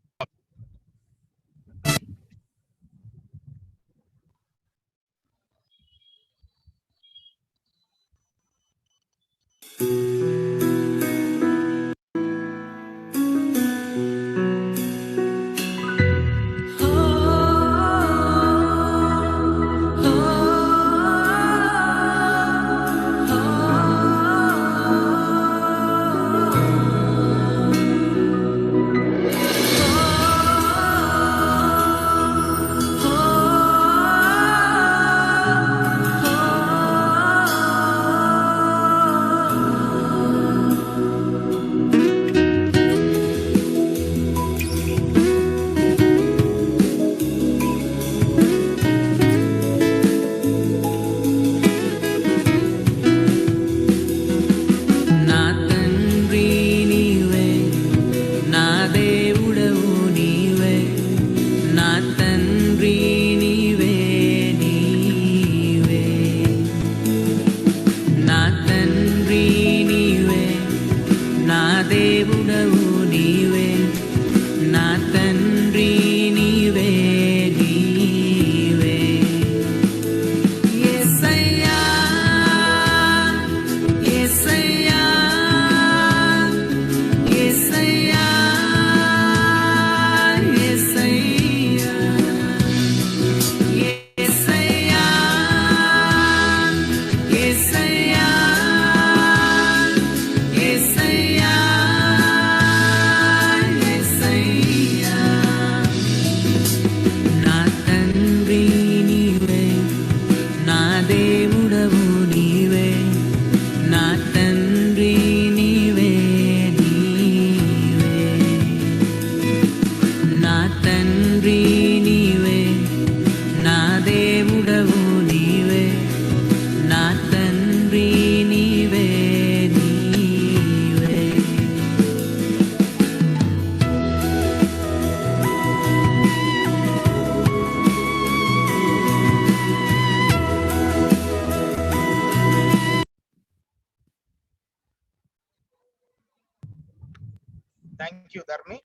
Thank you Dharmi.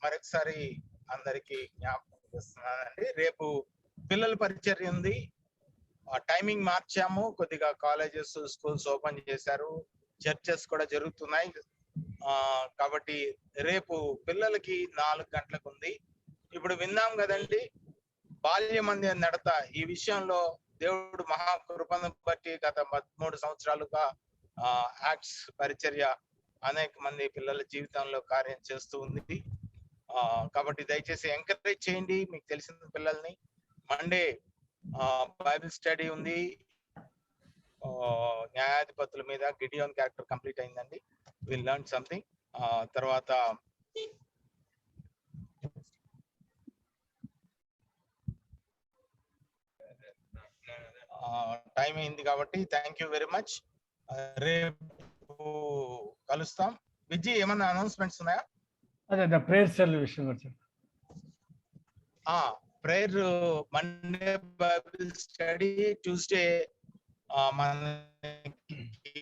మరొకసారి అందరికి జ్ఞాపకం చేస్తున్నానండి, రేపు పిల్లల పరిచర్య ఉంది. టైమింగ్ మార్చాము, కొద్దిగా కాలేజెస్ స్కూల్స్ ఓపెన్ చేశారు, చర్చెస్ కూడా జరుగుతున్నాయి. కాబట్టి రేపు పిల్లలకి 4 గంటలకు ఉంది. ఇప్పుడు విన్నాం కదండి, బాల్యమందిర నడత. ఈ విషయంలో దేవుడు మహాకృపను బట్టి గత 13 సంవత్సరాలుగా యాక్ట్స్ పరిచర్య అనేక మంది పిల్లల జీవితంలో కార్యం చేస్తూ ఉంది. కాబట్టి దయచేసి ఎంకరేజ్ చేయండి మీకు తెలిసిన పిల్లల్ని. మండే బైబిల్ స్టడీ ఉంది, న్యాయాధిపతుల మీద. గిడియోన్ క్యారెక్టర్ కంప్లీట్ అయిందండి, విల్ లెర్న్ సంథింగ్. తర్వాత టైం అయింది కాబట్టి థ్యాంక్ యూ వెరీ మచ్. రేపు కలుస్తాం. విజయ్, ఏమన్నా అనౌన్స్మెంట్స్ ఉన్నాయా? అదే ప్రేయర్ సెల్ విషయం వచ్చి. Prayer Monday Bible study, Tuesday మనకి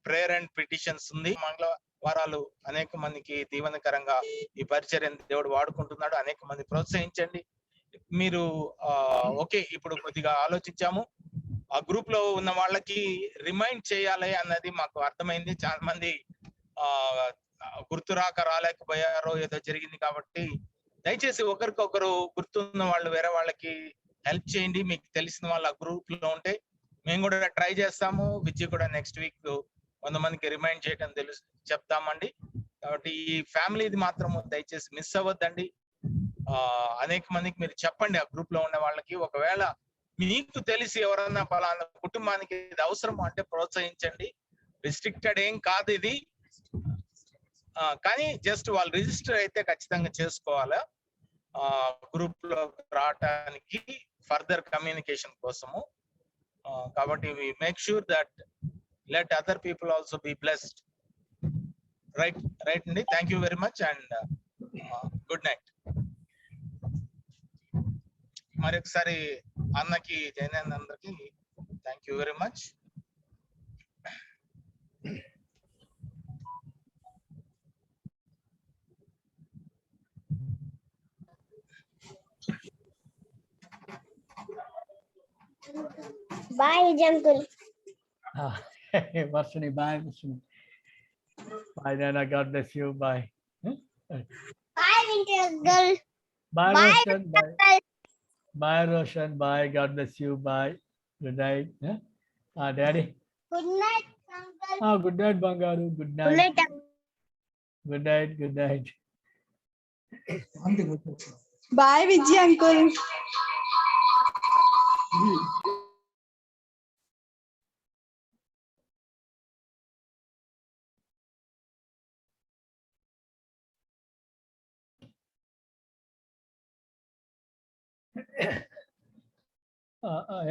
ప్రేయర్ అండ్ పిటిషన్స్ ఉంది. మంగళవారాలు అనేక మందికి దీవెనకరంగా ఈ పరిచర్యను దేవుడు వాడుకుంటున్నాడు. అనేక మంది ప్రోత్సహించండి. మీరు ఓకే, ఇప్పుడు కొద్దిగా ఆలోచించాము. ఆ గ్రూప్ లో ఉన్న వాళ్ళకి రిమైండ్ చేయాలి అన్నది మాకు అర్థమైంది. చాలా మంది గుర్తురాక రాలేకపోయారో ఏదో జరిగింది. కాబట్టి దయచేసి ఒకరికొకరు గుర్తున్న వాళ్ళు వేరే వాళ్ళకి హెల్ప్ చేయండి. మీకు తెలిసిన వాళ్ళ గ్రూప్ లో ఉంటే మేము కూడా ట్రై చేస్తాము. విద్య కూడా నెక్స్ట్ వీక్ 100 మందికి రిమైండ్ చేయడం చెప్తామండి. కాబట్టి ఈ ఫ్యామిలీది మాత్రము దయచేసి మిస్ అవ్వద్దండి. అనేక మందికి మీరు చెప్పండి ఆ గ్రూప్ లో ఉన్న వాళ్ళకి. ఒకవేళ మీకు తెలిసి ఎవరన్నా పలానా కుటుంబానికి ఇది అవసరం అంటే ప్రోత్సహించండి. రిస్ట్రిక్టెడ్ ఏం కాదు ఇది, కానీ జస్ట్ వాళ్ళు రిజిస్టర్ అయితే ఖచ్చితంగా చేసుకోవాలా గ్రూప్ లో రావటానికి, ఫర్దర్ కమ్యూనికేషన్ కోసము. కాబట్టి we make sure that let other people also be blessed. Right అండి. Thank you very much and good night. మరొకసారి అన్నకి, జైనంద్ అందరికి thank you very much. Bye, Uncle. Varsini, bye, Varsini. Bye, Nana. God bless you. Bye. Bye, Winter Uncle. Bye, Bye, Roshan. Bye. Uncle. Bye, Roshan. Bye. God bless you. Bye. Good night. Daddy. Good night, Uncle. Good night, Bangaru. Good Good night. night, Uncle. Good night. Good night. Bye, Vijay uncle.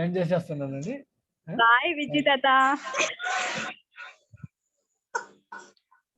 ఏం చేసేస్తున్నానండి. Bye, Vijay tata.